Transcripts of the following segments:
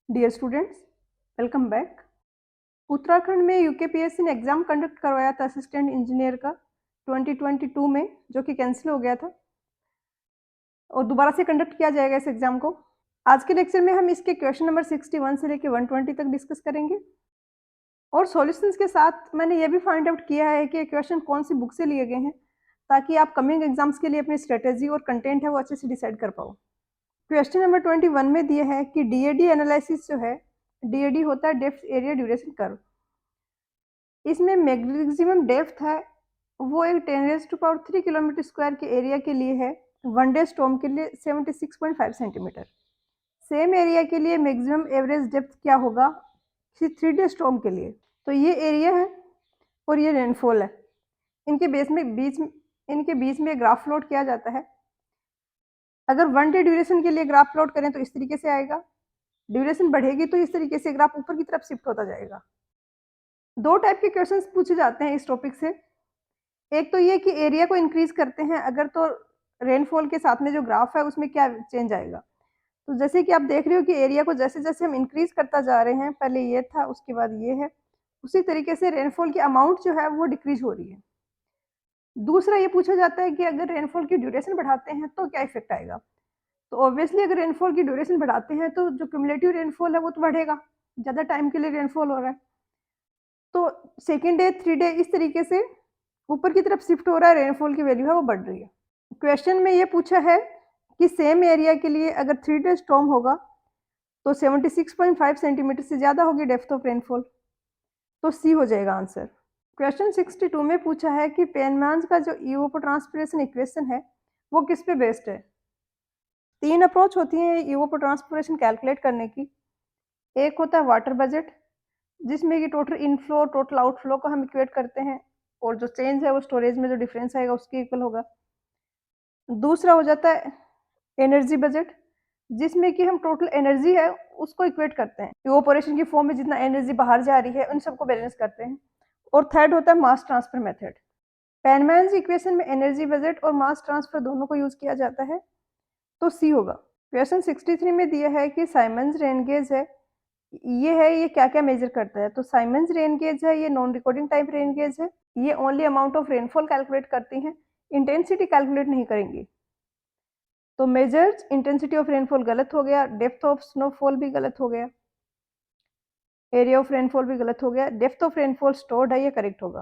Dear students, welcome back. Uttarakhand में UKPSC ने exam conduct करवाया था असिस्टेंट इंजीनियर का 2022 में, जो कि कैंसिल हो गया था और दोबारा से कंडक्ट किया जाएगा इस एग्ज़ाम को। आज के लेक्चर में हम इसके क्वेश्चन नंबर 61 से लेकर 120 तक डिस्कस करेंगे और सॉल्यूशंस के साथ मैंने ये भी फाइंड आउट किया है कि क्वेश्चन कौन सी बुक से लिए गए हैं, ताकि आप कमिंग एग्जाम्स के लिए अपनी स्ट्रेटेजी और कंटेंट है वो अच्छे से डिसाइड कर पाओ। क्वेश्चन नंबर 21 में दिया है कि डीएडी एनालिसिस जो है, डीएडी होता है डेप्थ एरिया ड्यूरेशन कर्व। इसमें मैक्सिमम डेप्थ है वो एक 10⁻³ किलोमीटर स्क्वायर के एरिया के लिए है, वन डे स्टॉर्म के लिए 76.5 सेंटीमीटर। सेम एरिया के लिए मैक्सिमम एवरेज डेप्थ क्या होगा 3 डे स्टॉर्म के लिए? तो ये एरिया है और ये रेनफॉल है। इनके बीच में ग्राफ प्लॉट किया जाता है। अगर वन डे ड्यूरेशन के लिए ग्राफ प्लॉट करें तो इस तरीके से आएगा, ड्यूरेशन बढ़ेगी तो इस तरीके से ग्राफ ऊपर की तरफ शिफ्ट होता जाएगा। दो टाइप के क्वेश्चंस पूछे जाते हैं इस टॉपिक से। एक तो ये कि एरिया को इंक्रीज करते हैं अगर, तो रेनफॉल के साथ में जो ग्राफ है उसमें क्या चेंज आएगा। तो जैसे कि आप देख रहे हो कि एरिया को जैसे जैसे हम इंक्रीज करता जा रहे हैं, पहले ये था उसके बाद ये है, उसी तरीके से रेनफॉल की अमाउंट जो है वो डिक्रीज हो रही है। दूसरा ये पूछा जाता है कि अगर रेनफॉल की ड्यूरेशन बढ़ाते हैं तो क्या इफेक्ट आएगा। तो ऑब्वियसली अगर रेनफॉल की ड्यूरेशन बढ़ाते हैं तो जो क्यूमुलेटिव रेनफॉल है वो तो बढ़ेगा, ज़्यादा टाइम के लिए रेनफॉल हो रहा है। तो सेकेंड डे, थर्ड डे इस तरीके से ऊपर की तरफ शिफ्ट हो रहा है, रेनफॉल की वैल्यू है वो बढ़ रही है। क्वेश्चन में ये पूछा है कि सेम एरिया के लिए अगर 3 डे स्टॉर्म होगा तो 76.5 सेंटीमीटर से ज़्यादा होगी डेप्थ ऑफ रेनफॉल, तो सी हो जाएगा आंसर। क्वेश्चन 62 में पूछा है कि पेनमैन का जो इवोपोट्रांसपिरेशन इक्वेशन है वो किस पे बेस्ड है। तीन अप्रोच होती है इवोपोट्रांसपिरेशन कैलकुलेट करने की। एक होता है वाटर बजट, जिसमें कि टोटल इनफ्लो और टोटल आउटफ्लो को हम इक्वेट करते हैं और जो चेंज है वो स्टोरेज में जो डिफरेंस आएगा उसके इक्वल होगा। दूसरा हो जाता है एनर्जी बजट, जिसमें कि हम टोटल एनर्जी है उसको इक्वेट करते हैं, इवोपोरेशन की फॉर्म में जितना एनर्जी बाहर जा रही है उन सबको बैलेंस करते हैं। और थर्ड होता है mass transfer method. Penman equation में एनर्जी बजट और मास ट्रांसफर दोनों को यूज किया जाता है, तो सी होगा। क्वेश्चन 63 में दिया है कि साइमंस रेन गेज है, ये क्या क्या मेजर करता है। तो साइमंस रेन गेज है ये non recording type rain gauge है, ये only amount of rainfall calculate करती हैं, इंटेंसिटी कैलकुलेट नहीं करेंगी। तो मेजर्स इंटेंसिटी ऑफ रेनफॉल गलत हो गया, डेप्थ ऑफ स्नोफॉल भी गलत हो गया, एरिया ऑफ रेनफॉल भी गलत हो गया, डेप्थ ऑफ रेनफॉल स्टोर्ड है ये करेक्ट होगा।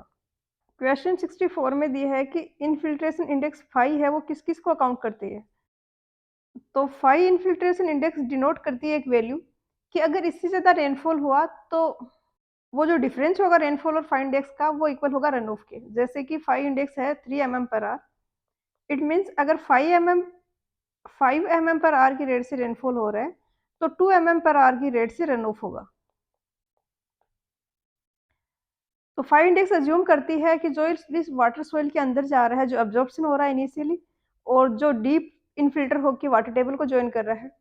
क्वेश्चन 64 में दिया है कि इनफिल्ट्रेशन इंडेक्स फाई है वो किस किस को अकाउंट करती है। तो फाई इनफिल्ट्रेशन इंडेक्स डिनोट करती है एक वैल्यू कि अगर इससे ज़्यादा रेनफॉल हुआ तो वो जो डिफरेंस होगा रेनफॉल और फाई इंडेक्स का वो इक्वल होगा रन ऑफ के। जैसे कि फाई इंडेक्स है 3 mm/h, इट मीन्स अगर 5 mm/h की रेट से रेनफॉल हो रहा है तो 2 mm/h की रेट से रन ऑफ होगा। तो फाई इंडेक्स अज्यूम करती है कि जो इस वाटर सॉइल के अंदर जा रहा है, जो अब्जॉर्प्शन हो रहा है इनिशियली, और जो डीप इनफिल्टर होकर वाटर टेबल को ज्वाइन कर रहा है,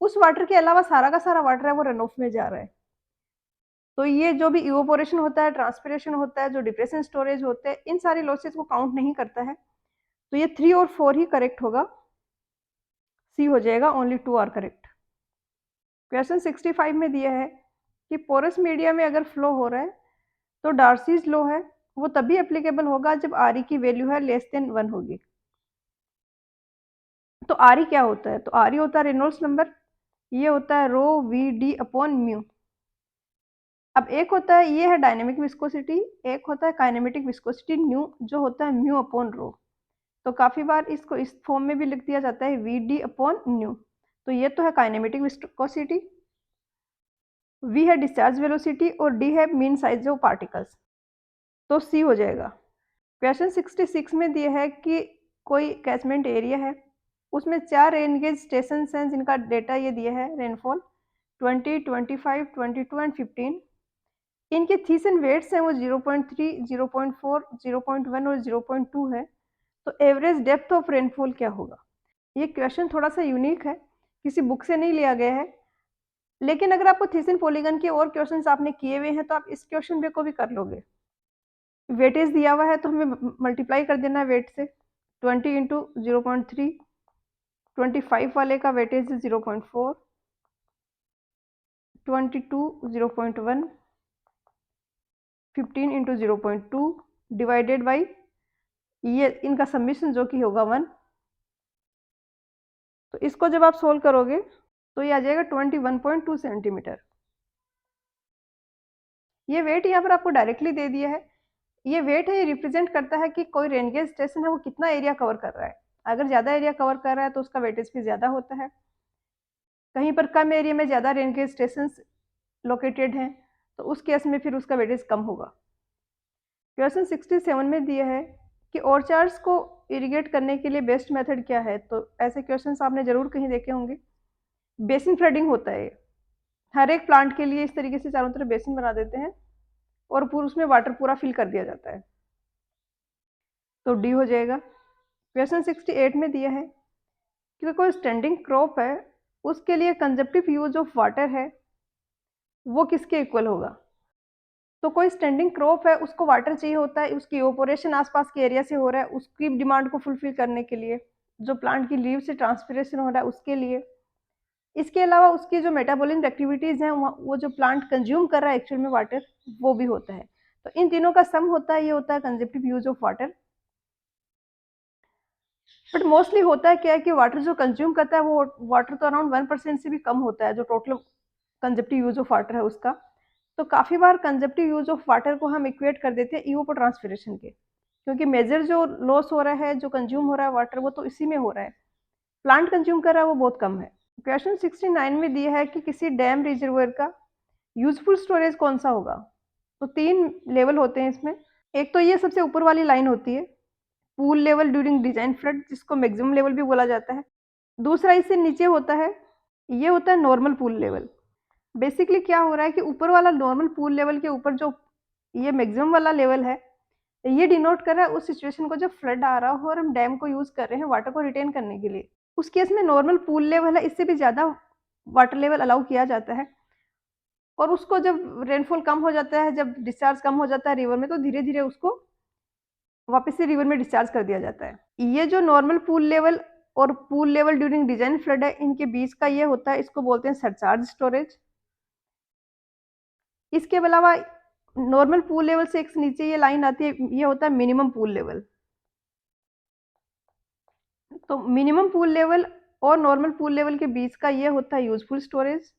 उस वाटर के अलावा सारा का सारा वाटर है वो रन ऑफ में जा रहा है। तो ये जो भी इवोपोरेशन होता है, ट्रांसपिरेशन होता है, जो डिप्रेशन स्टोरेज होते हैं, इन सारे लॉसेस को काउंट नहीं करता है। तो ये 3 और 4 ही करेक्ट होगा, सी हो जाएगा, ओनली 2 आर करेक्ट। क्वेश्चन 65 में दिया है कि पोरस मीडिया में अगर फ्लो हो रहा है तो डार्सीज लॉ है वो तभी एप्लीकेबल होगा जब आर की वैल्यू है लेस देन 1 होगी। तो आर क्या होता है। तो आर होता है रेनॉल्ड्स नंबर, ये होता है रो वी डी अपॉन म्यू। अब एक होता है ये है डायनेमिक विस्कोसिटी, एक होता है काइनेमेटिक विस्कोसिटी न्यू, जो होता है म्यू अपॉन रो। तो काफ़ी बार इसको इस फॉर्म में भी लिख दिया जाता है वी डी अपॉन न्यू। तो ये तो है काइनेमेटिक विस्कोसिटी, वी है डिस्चार्ज वेलोसिटी और डी है मीन साइज ऑफ पार्टिकल्स, तो सी हो जाएगा। क्वेश्चन 66 में दिया है कि कोई कैचमेंट एरिया है, उसमें 4 रेन गेज स्टेशन हैं जिनका डेटा ये दिया है रेनफॉल 20, 25, 22 एंड 15। इनके थीसन वेट्स हैं वो 0.3, 0.4, 0.1 और 0.2 है। तो एवरेज डेप्थ ऑफ रेनफॉल क्या होगा। ये क्वेश्चन थोड़ा सा यूनिक है, किसी बुक से नहीं लिया गया है, लेकिन अगर आपको थीसन पॉलीगन के और क्वेश्चंस आपने किए हुए हैं तो आप इस क्वेश्चन पे को भी कर लोगे। वेटेज दिया हुआ है तो हमें मल्टीप्लाई कर देना है वेट से, 20 इंटू 0.3, 25 वाले का वेटेज है 0.4, 22 0.1 15 इंटू 0.2 डिवाइडेड बाई ये इनका सबमिशन जो कि होगा 1। तो इसको जब आप सोल्व करोगे तो ये आ जाएगा 21.2 सेंटीमीटर। ये वेट यहाँ पर आपको डायरेक्टली दे दिया है। ये वेट है, ये रिप्रेजेंट करता है कि कोई रेन गेज स्टेशन है वो कितना एरिया कवर कर रहा है। अगर ज़्यादा एरिया कवर कर रहा है तो उसका वेटेज भी ज़्यादा होता है। कहीं पर कम एरिया में ज़्यादा रेन गेज स्टेशन लोकेटेड हैं तो उस केस में फिर उसका वेटेज कम होगा। क्वेश्चन 67 में दिया है कि ऑर्चार्ड्स को इरिगेट करने के लिए बेस्ट मेथड क्या है। तो ऐसे क्वेश्चंस आपने ज़रूर कहीं देखे होंगे। बेसिन फ्लडिंग होता है। हर एक प्लांट के लिए इस तरीके से चारों तरफ बेसिन बना देते हैं और पूरा उसमें वाटर पूरा फिल कर दिया जाता है। तो डी हो जाएगा। क्वेश्चन 68 में दिया है कि कोई स्टैंडिंग क्रॉप है उसके लिए कंजप्टिव यूज ऑफ वाटर है वो किसके इक्वल होगा। तो कोई स्टैंडिंग क्रॉप है उसको वाटर चाहिए होता है, उसकी इवोपोरेशन आसपास के एरिया से हो रहा है, उसकी डिमांड को फुलफिल करने के लिए, जो प्लांट की लीव से ट्रांसपिरेशन हो रहा है उसके लिए। इसके अलावा उसकी जो मेटाबॉलिज्म एक्टिविटीज़ हैं वो जो प्लांट कंज्यूम कर रहा है एक्चुअल में वाटर वो भी होता है। तो इन तीनों का सम होता है, ये होता है consumptive use of water. But mostly होता है क्या है कि वाटर जो कंज्यूम करता है वो वाटर तो अराउंड 1% से भी कम होता है जो टोटल कंजप्टिव यूज ऑफ वाटर है उसका। तो काफ़ी बार कंजप्टिव यूज ऑफ वाटर को हम इक्वेट कर देते हैं इवोपोट्रांसपिरेशन के, क्योंकि मेजर जो लॉस हो रहा है, जो कंज्यूम हो रहा है वाटर, वो तो इसी में हो रहा है। प्लांट कंज्यूम कर रहा है वो बहुत कम है। क्वेश्चन 69 में दिया है कि किसी डैम रिजर्वोयर का यूजफुल स्टोरेज कौन सा होगा। तो 3 लेवल होते हैं इसमें। एक तो ये सबसे ऊपर वाली लाइन होती है pool level during design flood, जिसको मैक्सिमम लेवल भी बोला जाता है। दूसरा इससे नीचे होता है, ये होता है नॉर्मल पूल लेवल। बेसिकली क्या हो रहा है कि ऊपर वाला नॉर्मल पूल लेवल के ऊपर जो ये मैक्सिमम वाला लेवल है, ये डिनोट कर रहा है उस सिचुएशन को जब फ्लड आ रहा हो और हम डैम को यूज कर रहे हैं वाटर को रिटेन करने के लिए। उस केस में नॉर्मल पूल लेवल है, इससे भी ज़्यादा वाटर लेवल अलाउ किया जाता है। और उसको जब रेनफॉल कम हो जाता है, जब डिस्चार्ज कम हो जाता है रिवर में, तो धीरे धीरे उसको वापस से रिवर में डिस्चार्ज कर दिया जाता है। ये जो नॉर्मल पूल लेवल और pool level during design flood है, इनके बीच का ये होता है, इसको बोलते हैं सरचार्ज स्टोरेज। इसके अलावा नॉर्मल पूल लेवल से एक नीचे ये लाइन आती है, ये होता है मिनिमम पूल लेवल। तो मिनिमम पूल लेवल और नॉर्मल पूल लेवल के बीच का ये होता है यूजफुल स्टोरेज,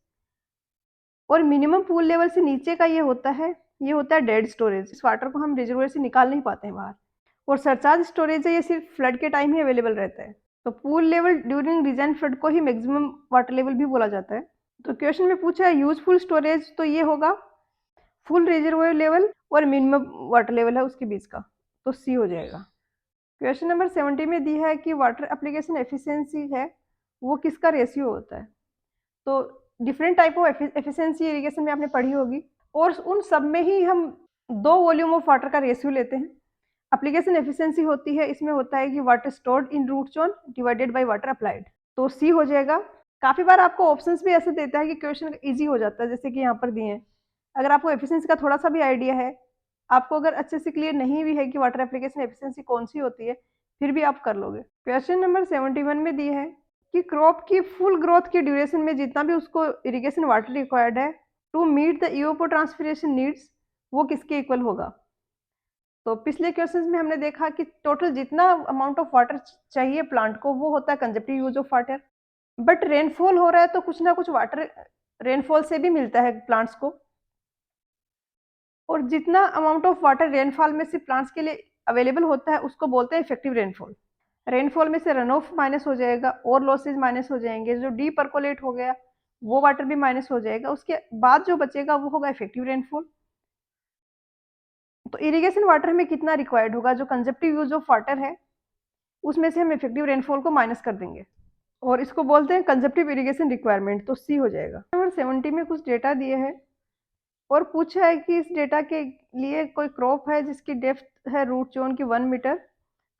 और मिनिमम पूल लेवल से नीचे का ये होता है डेड स्टोरेज। इस वाटर को हम रिजर्वोयर से निकाल नहीं पाते हैं बाहर। और सरचार्ज स्टोरेज है, ये सिर्फ फ्लड के टाइम ही अवेलेबल रहता है। तो pool level during design flood को ही मैक्सिमम वाटर लेवल भी बोला जाता है। तो क्वेश्चन में पूछा है यूजफुल स्टोरेज, तो ये होगा फुल रिजर्वोयर लेवल और मिनिमम वाटर लेवल है उसके बीच का, तो सी हो जाएगा। क्वेश्चन नंबर 70 में दी है कि वाटर एप्लीकेशन एफिशिएंसी है वो किसका रेशियो होता है। तो different type of efficiency irrigation में आपने पढ़ी होगी, और उन सब में ही हम 2 वॉल्यूम ऑफ वाटर का रेशियो लेते हैं। एप्लीकेशन एफिशिएंसी होती है, इसमें होता है कि water stored in root zone divided by water applied, तो सी हो जाएगा। काफ़ी बार आपको ऑप्शंस भी ऐसे देता है कि क्वेश्चन ईजी हो जाता है, जैसे कि यहाँ पर दिए हैं। अगर आपको एफिशिएंसी का थोड़ा सा भी आइडिया है, आपको अगर अच्छे से क्लियर नहीं भी है कि वाटर एप्लीकेशन एफिशिएंसी कौन सी होती है, फिर भी आप कर लोगे। क्वेश्चन नंबर 71 में दिए है कि क्रॉप की फुल ग्रोथ की ड्यूरेशन में जितना भी उसको इरिगेशन वाटर रिक्वायर्ड है टू मीट द इवोपोट्रांसपिरेशन नीड्स, वो किसके इक्वल होगा। तो पिछले क्वेश्चंस में हमने देखा कि टोटल जितना अमाउंट ऑफ वाटर चाहिए प्लांट को वो होता है consumptive use of water. But rainfall हो रहा है तो कुछ ना कुछ वाटर रेनफॉल से भी मिलता है प्लांट्स को, और जितना अमाउंट ऑफ वाटर रेनफॉल में से प्लांट्स के लिए अवेलेबल होता है उसको बोलते हैं इफेक्टिव रेनफॉल। रेनफॉल में से रन ऑफ माइनस हो जाएगा और लॉसेज माइनस हो जाएंगे, जो डी परकोलेट हो गया वो वाटर भी माइनस हो जाएगा, उसके बाद जो बचेगा वो होगा इफेक्टिव रेनफॉल। तो इरिगेशन वाटर में कितना रिक्वायर्ड होगा, जो कंजप्टिव यूज ऑफ वाटर है उसमें से हम इफेक्टिव रेनफॉल को माइनस कर देंगे, और इसको बोलते हैं कंजप्टिव इरिगेशन रिक्वायरमेंट, तो सी हो जाएगा। नंबर 70 में कुछ डेटा दिए हैं और पूछा है कि इस डेटा के लिए कोई क्रॉप है जिसकी डेप्थ है रूट जोन की 1 मीटर,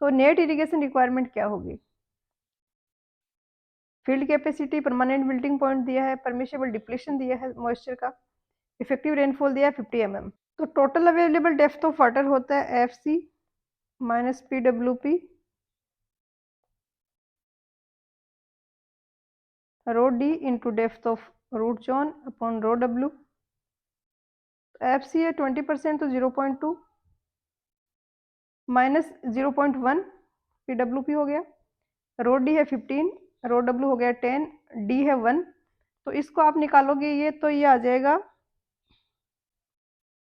तो नेट इरिगेशन रिक्वायरमेंट क्या होगी। फील्ड कैपेसिटी, परमानेंट बिल्टिंग पॉइंट दिया है, परमिशेबल डिप्लेशन दिया है मॉइस्चर का, इफेक्टिव रेनफॉल दिया है 50 mm। तो total available depth of water होता है F C minus P W P rho D into depth of root zone upon rho W. F C है 20% तो 0.2 माइनस 0.1 पी डब्ल्यू पी हो गया। रो डी है 15, रो डब्ल्यू हो गया 10, डी है 1। तो इसको आप निकालोगे ये तो ये आ जाएगा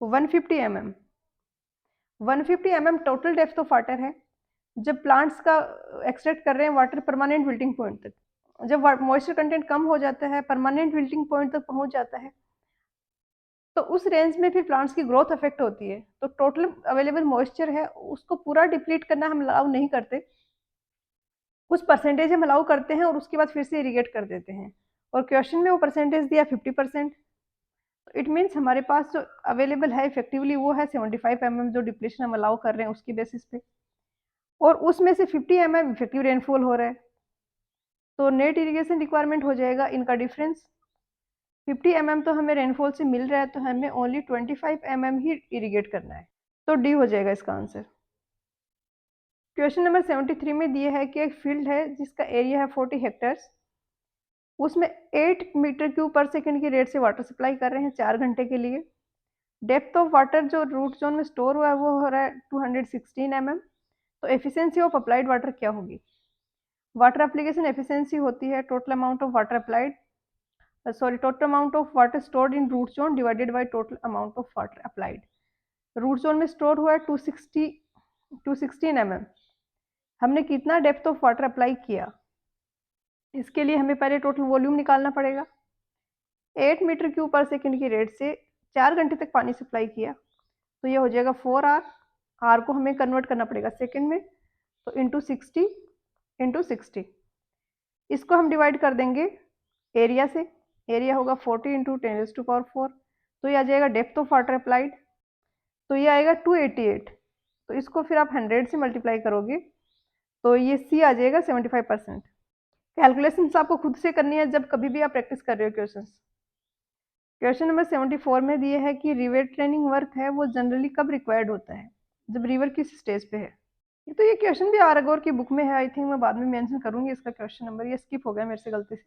150 mm। 150 mm total depth of water है जब प्लांट्स का एक्सट्रैक्ट कर रहे हैं वाटर परमानेंट विल्टिंग पॉइंट तक। जब मॉइस्चर कंटेंट कम हो जाता है, परमानेंट विल्टिंग पॉइंट तक पहुंच जाता है, तो उस रेंज में फिर प्लांट्स की ग्रोथ अफेक्ट होती है। तो टोटल अवेलेबल मॉइस्चर है उसको पूरा डिप्लीट करना हम अलाउ नहीं करते, कुछ परसेंटेज हम अलाउ करते हैं और उसके बाद फिर से इरिगेट कर देते हैं। और क्वेश्चन में वो परसेंटेज दिया 50%। इट मीन्स हमारे पास जो अवेलेबल है इफेक्टिवली वो है 75 mm जो डिप्लीशन हम अलाउ कर रहे हैं उसकी बेसिस पे, और उसमें से 50 mm इफेक्टिव रेनफॉल हो रहा है। तो नेट इरिगेशन रिक्वायरमेंट हो जाएगा इनका डिफरेंस। 50 mm तो हमें रेनफॉल से मिल रहा है तो हमें ओनली 25 mm ही इरिगेट करना है। तो डी हो जाएगा इसका आंसर। क्वेश्चन नंबर 73 में दिया है कि एक फील्ड है जिसका एरिया है 40 हेक्टेयर्स, उसमें 8 मीटर क्यूब पर सेकंड की रेट से वाटर सप्लाई कर रहे हैं 4 घंटे के लिए। डेप्थ ऑफ वाटर जो रूट जोन में स्टोर हुआ है वो हो रहा है 216 mm। तो एफिशिएंसी ऑफ अप्लाइड वाटर क्या होगी? वाटर एप्लीकेशन एफिशिएंसी होती है total amount of water applied, total amount of water stored in root zone divided by total amount of water applied. Root zone में स्टोर हुआ है 216 mm। हमने कितना depth of water apply किया, इसके लिए हमें पहले टोटल वॉल्यूम निकालना पड़ेगा। 8 मीटर क्यूब पर सेकंड की रेट से 4 घंटे तक पानी सप्लाई किया, तो ये हो जाएगा 4R। आर को हमें कन्वर्ट करना पड़ेगा सेकंड में, तो इंटू 60 इसको हम डिवाइड कर देंगे एरिया से। एरिया होगा 40 इंटू 10⁴, तो ये आ जाएगा डेप्थ ऑफ वाटर अप्लाइड, तो ये आएगा 288। तो इसको फिर आप 100 से मल्टीप्लाई करोगे तो ये सी आ जाएगा 75%। कैलकुलेशंस आपको खुद से करनी है जब कभी भी आप प्रैक्टिस कर रहे हो क्वेश्चंस। क्वेश्चन नंबर 74 में दिया है कि रिवर ट्रेनिंग वर्क है वो जनरली कब रिक्वायर्ड होता है, जब रिवर किस स्टेज पे है। तो ये क्वेश्चन भी आरगोर की बुक में है, आई थिंक मैं बाद में मेंशन करूंगी इसका क्वेश्चन नंबर, ये स्किप हो गया मेरे से गलती से।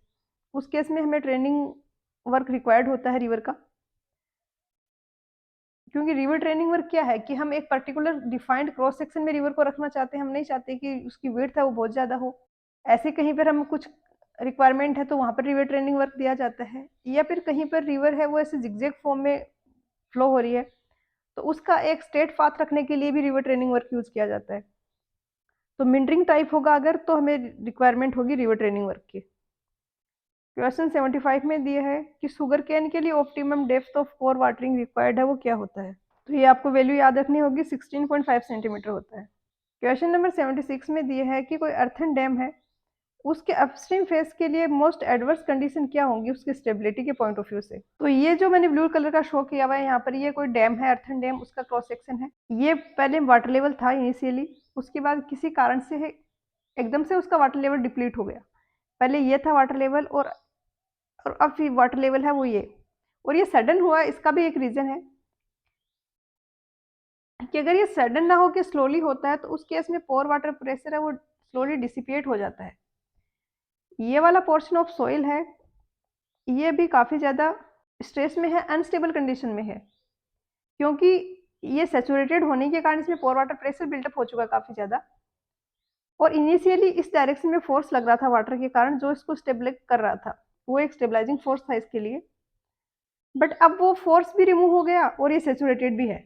उस केस में हमें ट्रेनिंग वर्क रिक्वायर्ड होता है रिवर का, क्योंकि रिवर ट्रेनिंग वर्क क्या है कि हम एक पर्टिकुलर डिफाइंड क्रॉस सेक्शन में रिवर को रखना चाहते हैं, हम नहीं चाहते कि उसकी विड्थ है वो बहुत ज़्यादा हो। ऐसे कहीं पर हम कुछ रिक्वायरमेंट है तो वहाँ पर रिवर ट्रेनिंग वर्क दिया जाता है, या फिर कहीं पर रिवर है वो ऐसे जिगजैग फॉर्म में फ्लो हो रही है तो उसका एक स्ट्रेट पाथ रखने के लिए भी रिवर ट्रेनिंग वर्क यूज किया जाता है। तो मिंडरिंग टाइप होगा अगर तो हमें रिक्वायरमेंट होगी रिवर ट्रेनिंग वर्क की। क्वेश्चन 75 में दिया है कि शुगर केन के लिए optimum depth of core watering required है वो क्या होता है, तो ये आपको वैल्यू याद रखनी होगी, 16.5 सेंटीमीटर होता है। क्वेश्चन नंबर 76 में दिया है कि कोई अर्थन डैम है उसके अपस्ट्रीम फेस के लिए मोस्ट एडवर्स कंडीशन क्या होंगी उसकी स्टेबिलिटी के पॉइंट ऑफ व्यू से। तो ये जो मैंने ब्लू कलर का शो किया हुआ है यहाँ पर, ये कोई डैम है, अर्थन डैम, उसका क्रॉस सेक्शन है। ये पहले वाटर लेवल था इनिशियली, उसके बाद किसी कारण से है एकदम से उसका वाटर लेवल डिप्लीट हो गया। पहले ये था वाटर लेवल और अब वाटर लेवल है वो ये, और ये सडन हुआ, इसका भी एक रीजन है कि अगर ये सडन ना हो कि स्लोली होता है तो उस केस में पोर वाटर प्रेशर है वो स्लोली डिसिपेट हो जाता है। ये वाला पोर्शन ऑफ सॉइल है ये भी काफ़ी ज़्यादा स्ट्रेस में है, अनस्टेबल कंडीशन में है, क्योंकि ये सैचुरेटेड होने के कारण इसमें पोर वाटर प्रेशर बिल्डअप हो चुका है काफ़ी ज़्यादा, और इनिशियली इस डायरेक्शन में फोर्स लग रहा था वाटर के कारण जो इसको स्टेबलाइज कर रहा था, वो एक स्टेबलाइजिंग फोर्स था इसके लिए। बट अब वो फोर्स भी रिमूव हो गया और ये सैचुरेटेड भी है।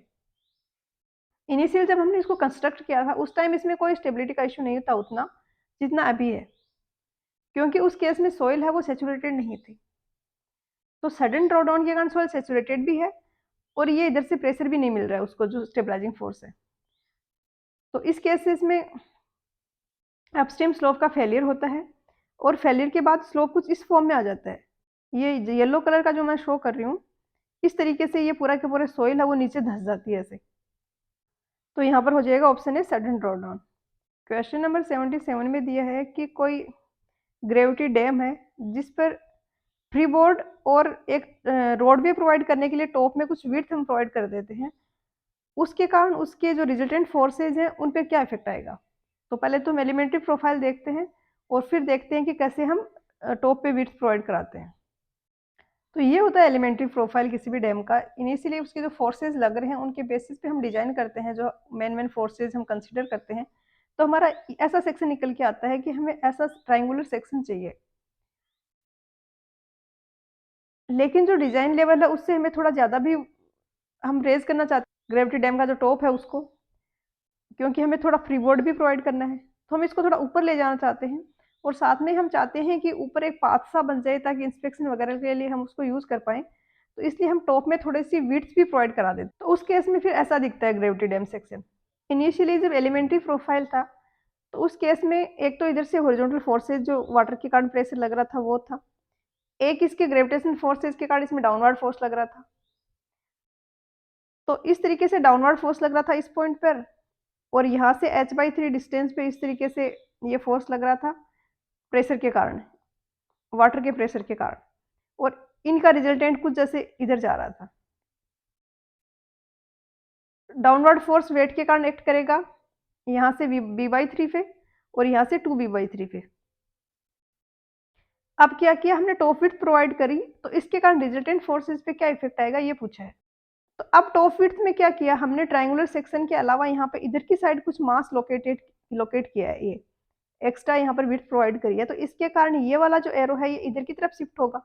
इनिशियल जब हमने इसको कंस्ट्रक्ट किया था उस टाइम इसमें कोई स्टेबिलिटी का इशू नहीं था उतना जितना अभी है, क्योंकि उस केस में सॉइल है वो सैचुरेटेड नहीं थी। तो सडन ड्रॉडाउन के कारण सॉइल सैचुरेटेड भी है और ये इधर से प्रेशर भी नहीं मिल रहा है उसको जो स्टेबलाइजिंग फोर्स है। तो इस केसेस में अपस्ट्रीम स्लोप का फेलियर होता है और फेलियर के बाद स्लोप कुछ इस फॉर्म में आ जाता है। ये येलो कलर का जो मैं शो कर रही हूँ इस तरीके से ये पूरा के पूरा सॉइल है वो नीचे धंस जाती है ऐसे। तो यहाँ पर हो जाएगा ऑप्शन है सडन ड्रॉडाउन। क्वेश्चन नंबर 77 में दिया है कि कोई ग्रेविटी डैम है जिस पर फ्री बोर्ड और एक रोडवे प्रोवाइड करने के लिए टॉप में कुछ विड्थ हम प्रोवाइड कर देते हैं, उसके कारण उसके जो रिजल्टेंट फोर्सेज हैं उन पर क्या इफेक्ट आएगा। तो पहले तो हम एलिमेंट्री प्रोफाइल देखते हैं और फिर देखते हैं कि कैसे हम टॉप पे विड्थ प्रोवाइड कराते हैं। तो ये होता है एलिमेंट्री प्रोफाइल किसी भी डैम का। इनिशियली उसके जो फोर्सेज लग रहे हैं उनके बेसिस पे हम डिजाइन करते हैं, जो मेन फोर्सेज हम कंसीडर करते हैं, तो हमारा ऐसा सेक्शन निकल के आता है कि हमें ऐसा ट्राइंगुलर सेक्शन चाहिए। लेकिन जो डिजाइन लेवल है उससे हमें थोड़ा ज़्यादा भी हम रेज करना चाहते हैं ग्रेविटी डैम का जो टॉप है उसको, क्योंकि हमें थोड़ा फ्री बोर्ड भी प्रोवाइड करना है, तो हम इसको थोड़ा ऊपर ले जाना चाहते हैं। और साथ में हम चाहते हैं कि ऊपर एक पाथ सा बन जाए ताकि इंस्पेक्शन वगैरह के लिए हम उसको यूज़ कर पाएँ। तो इसलिए हम टॉप में थोड़ी सी विड्थ भी प्रोवाइड करा देते हैं, तो उस केस में फिर ऐसा दिखता है ग्रेविटी डैम सेक्शन। इनिशियली जब एलिमेंट्री प्रोफाइल था तो उस केस में एक तो इधर से हॉरिजॉन्टल फोर्सेज जो वाटर के कारण प्रेशर लग रहा था वो था, एक इसके ग्रेविटेशन फोर्सेज के कारण इसमें डाउनवर्ड फोर्स लग रहा था। तो इस तरीके से डाउनवर्ड फोर्स लग रहा था इस पॉइंट पर, और यहाँ से h/3 डिस्टेंस पे इस तरीके से ये फोर्स लग रहा था प्रेशर के कारण, वाटर के प्रेशर के कारण, और इनका रिजल्टेंट कुछ जैसे इधर जा रहा था। डाउनवर्ड फोर्स वेट के कारण एक्ट करेगा यहाँ से b/3 पे और यहाँ से 2b/3 पे। अब क्या किया हमने, टॉप विड्थ प्रोवाइड करी, तो इसके कारण रिजल्टेंट फोर्सेस पे क्या इफेक्ट आएगा ये पूछा है। तो अब टॉप विड्थ में क्या किया हमने, ट्रायंगुलर सेक्शन के अलावा यहाँ पे इधर की साइड कुछ मास लोकेट किया है, ये एक्स्ट्रा यहाँ पर विड्थ प्रोवाइड करी है, तो इसके कारण ये वाला जो एरो है ये इधर की तरफ शिफ्ट होगा,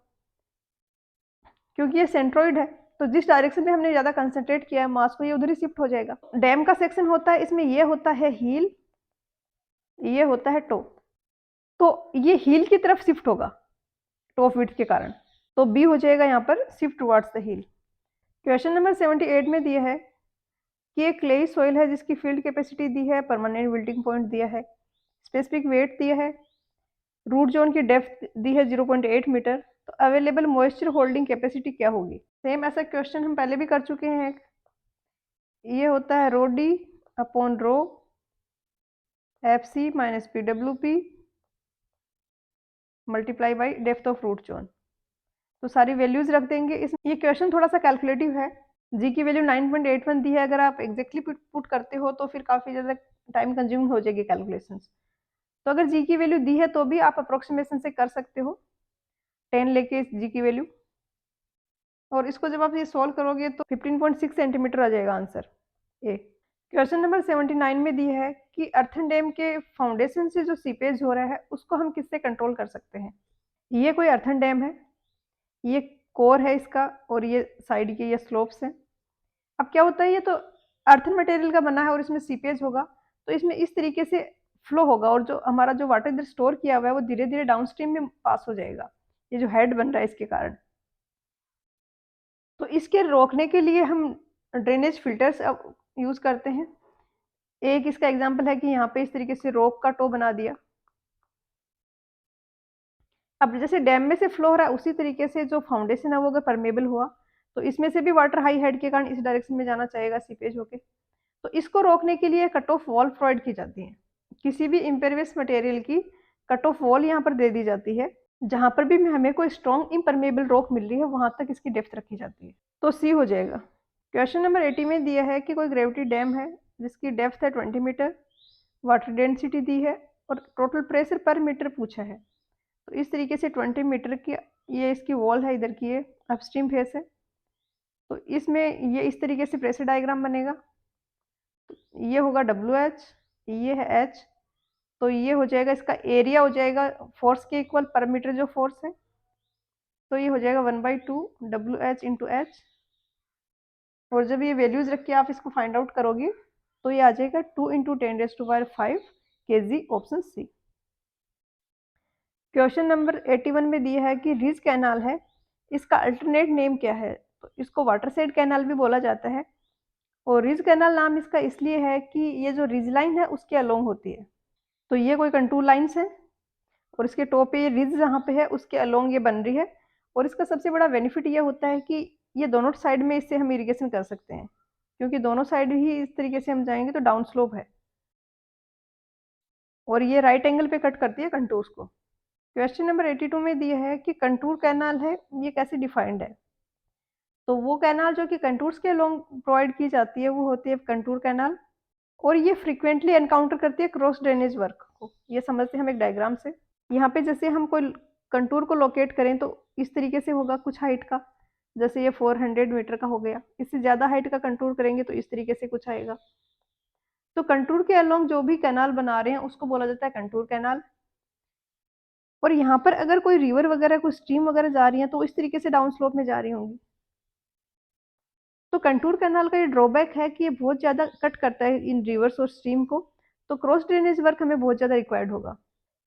क्योंकि ये सेंट्रोइड है, तो जिस डायरेक्शन में हमने ज़्यादा कंसंट्रेट किया है मास को ये उधर ही शिफ्ट हो जाएगा। डैम का सेक्शन होता है, इसमें ये होता है हील, ये होता है टॉप, तो ये हील की तरफ शिफ्ट होगा टॉप विड्थ के कारण, तो बी हो जाएगा यहाँ पर shift towards the heel. Question number 78 में दिया है कि एक क्लेई सॉइल है जिसकी फील्ड कैपेसिटी दी है, परमानेंट विल्टिंग पॉइंट दिया है, स्पेसिफिक वेट दिया है, रूट जोन की डेप्थ दी है 0.8 मीटर, तो अवेलेबल मॉइस्चर होल्डिंग कैपेसिटी क्या होगी। सेम ऐसा क्वेश्चन हम पहले भी कर चुके हैं। ये होता है rho D upon rho F C minus P W P multiply by depth of root zone, तो सारी वैल्यूज रख देंगे। इस ये क्वेश्चन थोड़ा सा कैलकुलेटिव है, जी की वैल्यू 9.81 दी है, अगर आप एग्जैक्टली पुट करते हो तो फिर काफ़ी ज़्यादा टाइम कंज्यूम हो जाएगी कैलकुलेशंस, तो अगर जी की वैल्यू दी है तो भी आप अप्रोक्सीमेशन से कर सकते हो 10 लेके जी की वैल्यू, और इसको जब आप ये सॉल्व करोगे तो 15.6 सेंटीमीटर आ जाएगा आंसर ए। क्वेश्चन नंबर 79 में दी है कि अर्थन डैम के फाउंडेशन से जो सीपेज हो रहा है उसको हम किससे कंट्रोल कर सकते हैं। ये कोई अर्थन डैम है, ये कोर है इसका, और ये साइड के ये स्लोप्स हैं। अब क्या होता है, ये तो अर्थन मटेरियल का बना है और इसमें सीपेज होगा, तो इसमें इस तरीके से फ्लो होगा, और जो हमारा जो वाटर इधर स्टोर किया हुआ है वो धीरे धीरे डाउनस्ट्रीम में पास हो जाएगा, ये जो हेड बन रहा है इसके कारण। तो इसके रोकने के लिए हम ड्रेनेज फिल्टर्स यूज करते हैं। एक इसका एग्जांपल है कि यहाँ पे इस तरीके से रोक का टो बना दिया। अब जैसे डैम में से फ्लो हो रहा है उसी तरीके से जो फाउंडेशन है वो अगर परमेबल हुआ तो इसमें से भी वाटर हाई हेड के कारण इस डायरेक्शन में जाना चाहेगा सीपेज होके, तो इसको रोकने के लिए कट ऑफ वॉल प्रोवाइड की जाती है। किसी भी इम्पेरियस मटेरियल की कट ऑफ वॉल यहाँ पर दे दी जाती है, जहां पर भी हमें कोई स्ट्रॉन्ग इम्परमेबल रॉक मिल रही है वहां तक इसकी डेप्थ रखी जाती है, तो सी हो जाएगा। क्वेश्चन नंबर 80 में दिया है कि कोई ग्रेविटी डैम है जिसकी डेप्थ है 20 मीटर, वाटर डेंसिटी दी है और टोटल प्रेशर पर मीटर पूछा है। तो इस तरीके से 20 मीटर की ये इसकी वॉल है, इधर की ये अपस्ट्रीम फेस है, तो इसमें ये इस तरीके से प्रेशर डायग्राम बनेगा। ये होगा WH, ये है H, तो ये हो जाएगा इसका एरिया हो जाएगा फोर्स के इक्वल पर मीटर जो फोर्स है, तो ये हो जाएगा 1/2 WH इंटू एच, और जब ये वैल्यूज रख के आप इसको फाइंड आउट करोगे तो ये आ जाएगा 2 into 10⁵ kg, option C. Question number 81 में दिया है कि रिज कैनाल है, इसका अल्टरनेट नेम क्या है, तो इसको वाटर साइड कैनाल भी बोला जाता है, और रिज कैनाल नाम इसका इसलिए है कि ये जो रिज लाइन है उसके अलोंग होती है, तो ये कोई कंटूर लाइन्स है और इसके टॉप पे ये रिज जहाँ पे है उसके अलोंग ये बन रही है, और इसका सबसे बड़ा बेनिफिट ये होता है कि ये दोनों साइड में इससे हम इरिगेशन कर सकते हैं, क्योंकि दोनों साइड ही इस तरीके से हम जाएंगे तो डाउन स्लोप है, और ये राइट एंगल पे कट करती है कंटूर्स को। क्वेश्चन नंबर 82 में दिया है कि कंटूर कैनाल है, ये कैसे डिफाइंड है, तो वो कैनाल जो कि कंटूर्स के अलोंग प्रोवाइड की जाती है वो होती है कंटूर कैनाल, और ये फ्रीक्वेंटली एनकाउंटर करती है क्रॉस ड्रेनेज वर्क को। ये समझते हैं हम एक डायग्राम से, यहाँ पे जैसे हम कोई कंटूर को लोकेट करें तो इस तरीके से होगा कुछ हाइट का, जैसे ये 400 मीटर का हो गया। इससे ज़्यादा हाइट का कंटूर करेंगे तो इस तरीके से कुछ आएगा। तो कंटूर के अलोंग जो भी कैनाल बना रहे हैं उसको बोला जाता है कंटूर कैनाल। और यहाँ पर अगर कोई रिवर वगैरह कोई स्ट्रीम वगैरह जा रही है तो इस तरीके से डाउन स्लोप में जा रही होंगी। तो कंटूर कैनाल का ये ड्रॉबैक है कि ये बहुत ज़्यादा कट करता है इन रिवर्स और स्ट्रीम को, तो क्रॉस ड्रेनेज वर्क हमें बहुत ज़्यादा रिक्वायर्ड होगा।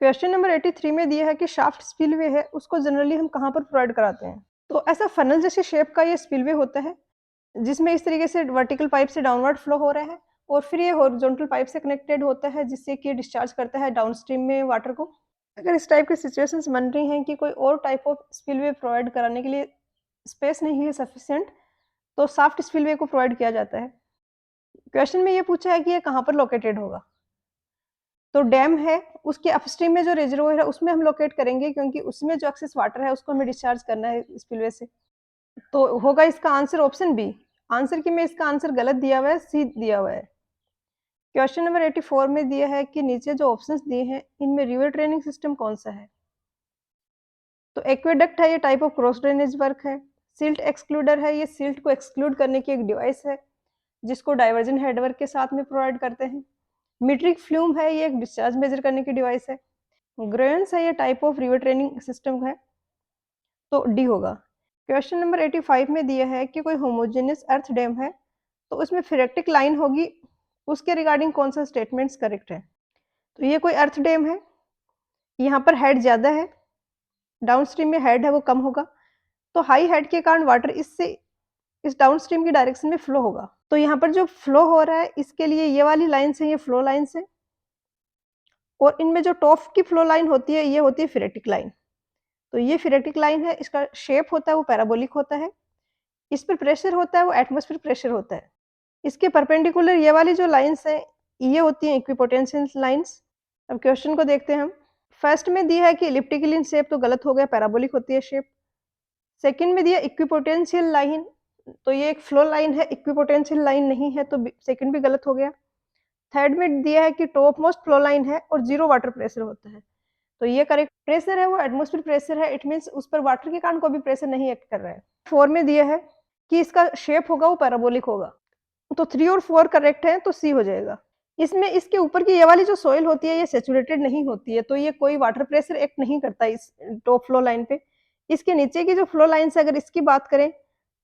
क्वेश्चन नंबर 83 में दिया है कि शाफ्ट स्पिलवे है उसको जनरली हम कहाँ पर प्रोवाइड कराते हैं। तो ऐसा फनल जैसे शेप का ये स्पिलवे होता है जिसमें इस तरीके से वर्टिकल पाइप से डाउनवर्ड फ्लो हो रहा है और फिर ये हॉरिजॉन्टल पाइप से कनेक्टेड होता है जिससे कि डिस्चार्ज करता है डाउनस्ट्रीम में वाटर को। अगर इस टाइप की सिचुएशंस बन रही हैं कि कोई और टाइप ऑफ स्पिलवे प्रोवाइड कराने के लिए स्पेस नहीं है सफिशिएंट, तो सॉफ्ट स्पिलवे को प्रोवाइड किया जाता है। क्वेश्चन में ये पूछा है कि ये कहाँ पर लोकेटेड होगा। तो डैम है उसके अपस्ट्रीम में जो रिजर्वोयर है उसमें हम लोकेट करेंगे क्योंकि उसमें जो एक्सेस वाटर है उसको हमें डिस्चार्ज करना है स्पिलवे से। तो होगा इसका आंसर ऑप्शन बी। आंसर की में इसका आंसर गलत दिया हुआ है, सी दिया हुआ है। क्वेश्चन नंबर 84 में दिया है कि नीचे जो ऑप्शंस दिए हैं इनमें रिवर ड्रेनिंग सिस्टम कौन सा है। तो एक्वेडक्ट है, ये type of cross drainage work है। सिल्ट एक्सक्लूडर है, ये सिल्ट को एक्सक्लूड करने की एक डिवाइस है जिसको डाइवर्जन हेडवर्क के साथ में प्रोवाइड करते हैं। मीट्रिक फ्लूम है, ये एक डिस्चार्ज मेजर करने की डिवाइस है। ग्रेन्स है, ये type of river training system है, तो डी होगा। क्वेश्चन नंबर 85 में दिया है कि कोई होमोजेनियस अर्थ डैम है तो उसमें फेरेक्टिक लाइन होगी, उसके रिगार्डिंग कौन सा स्टेटमेंट्स करेक्ट है। तो ये कोई अर्थ डैम है, यहाँ पर हेड ज़्यादा है, डाउनस्ट्रीम में हेड है वो कम होगा, तो हाई हेड के कारण वाटर इससे इस डाउनस्ट्रीम की डायरेक्शन में फ्लो होगा। तो यहाँ पर जो फ्लो हो रहा है इसके लिए ये वाली लाइन्स है, ये फ्लो लाइन्स है, और इनमें जो टॉप की फ्लो लाइन होती है ये होती है फेरेटिक लाइन। तो ये फेरेटिक लाइन है, इसका शेप होता है वो पैराबोलिक होता है, इस पर प्रेशर होता है वो एटमॉस्फेयर प्रेशर होता है। इसके परपेंडिकुलर ये वाली जो लाइन्स है ये होती हैं इक्विपोटेंशियल लाइन्स। अब क्वेश्चन को देखते हैं हम। फर्स्ट में दिया है कि इलिप्टिकल इन शेप, तो गलत हो गया, पैराबोलिक होती है शेप। सेकंड में दिया इक्विपोटेंशियल लाइन, तो ये एक फ्लो लाइन है, इक्विपोटेंशियल लाइन नहीं है, तो सेकंड भी गलत हो गया। थर्ड में दिया है कि टॉप मोस्ट फ्लो लाइन है और जीरो वाटर प्रेशर होता है, तो ये करेक्ट। प्रेशर है वो एटमॉस्फेयर प्रेशर है, इट मींस उस पर वाटर के कारण कोई भी प्रेशर नहीं एक्ट कर रहा है। 4 में दिया है कि इसका शेप होगा वो पैराबोलिक होगा, तो 3 और 4 करेक्ट है, तो सी हो जाएगा। इसमें इसके ऊपर की ये वाली जो सॉइल होती है ये सैचुरेटेड नहीं होती है, तो ये कोई वाटर प्रेशर एक्ट नहीं करता इस टॉप फ्लो लाइन पे। इसके नीचे की जो फ्लो लाइन है अगर इसकी बात करें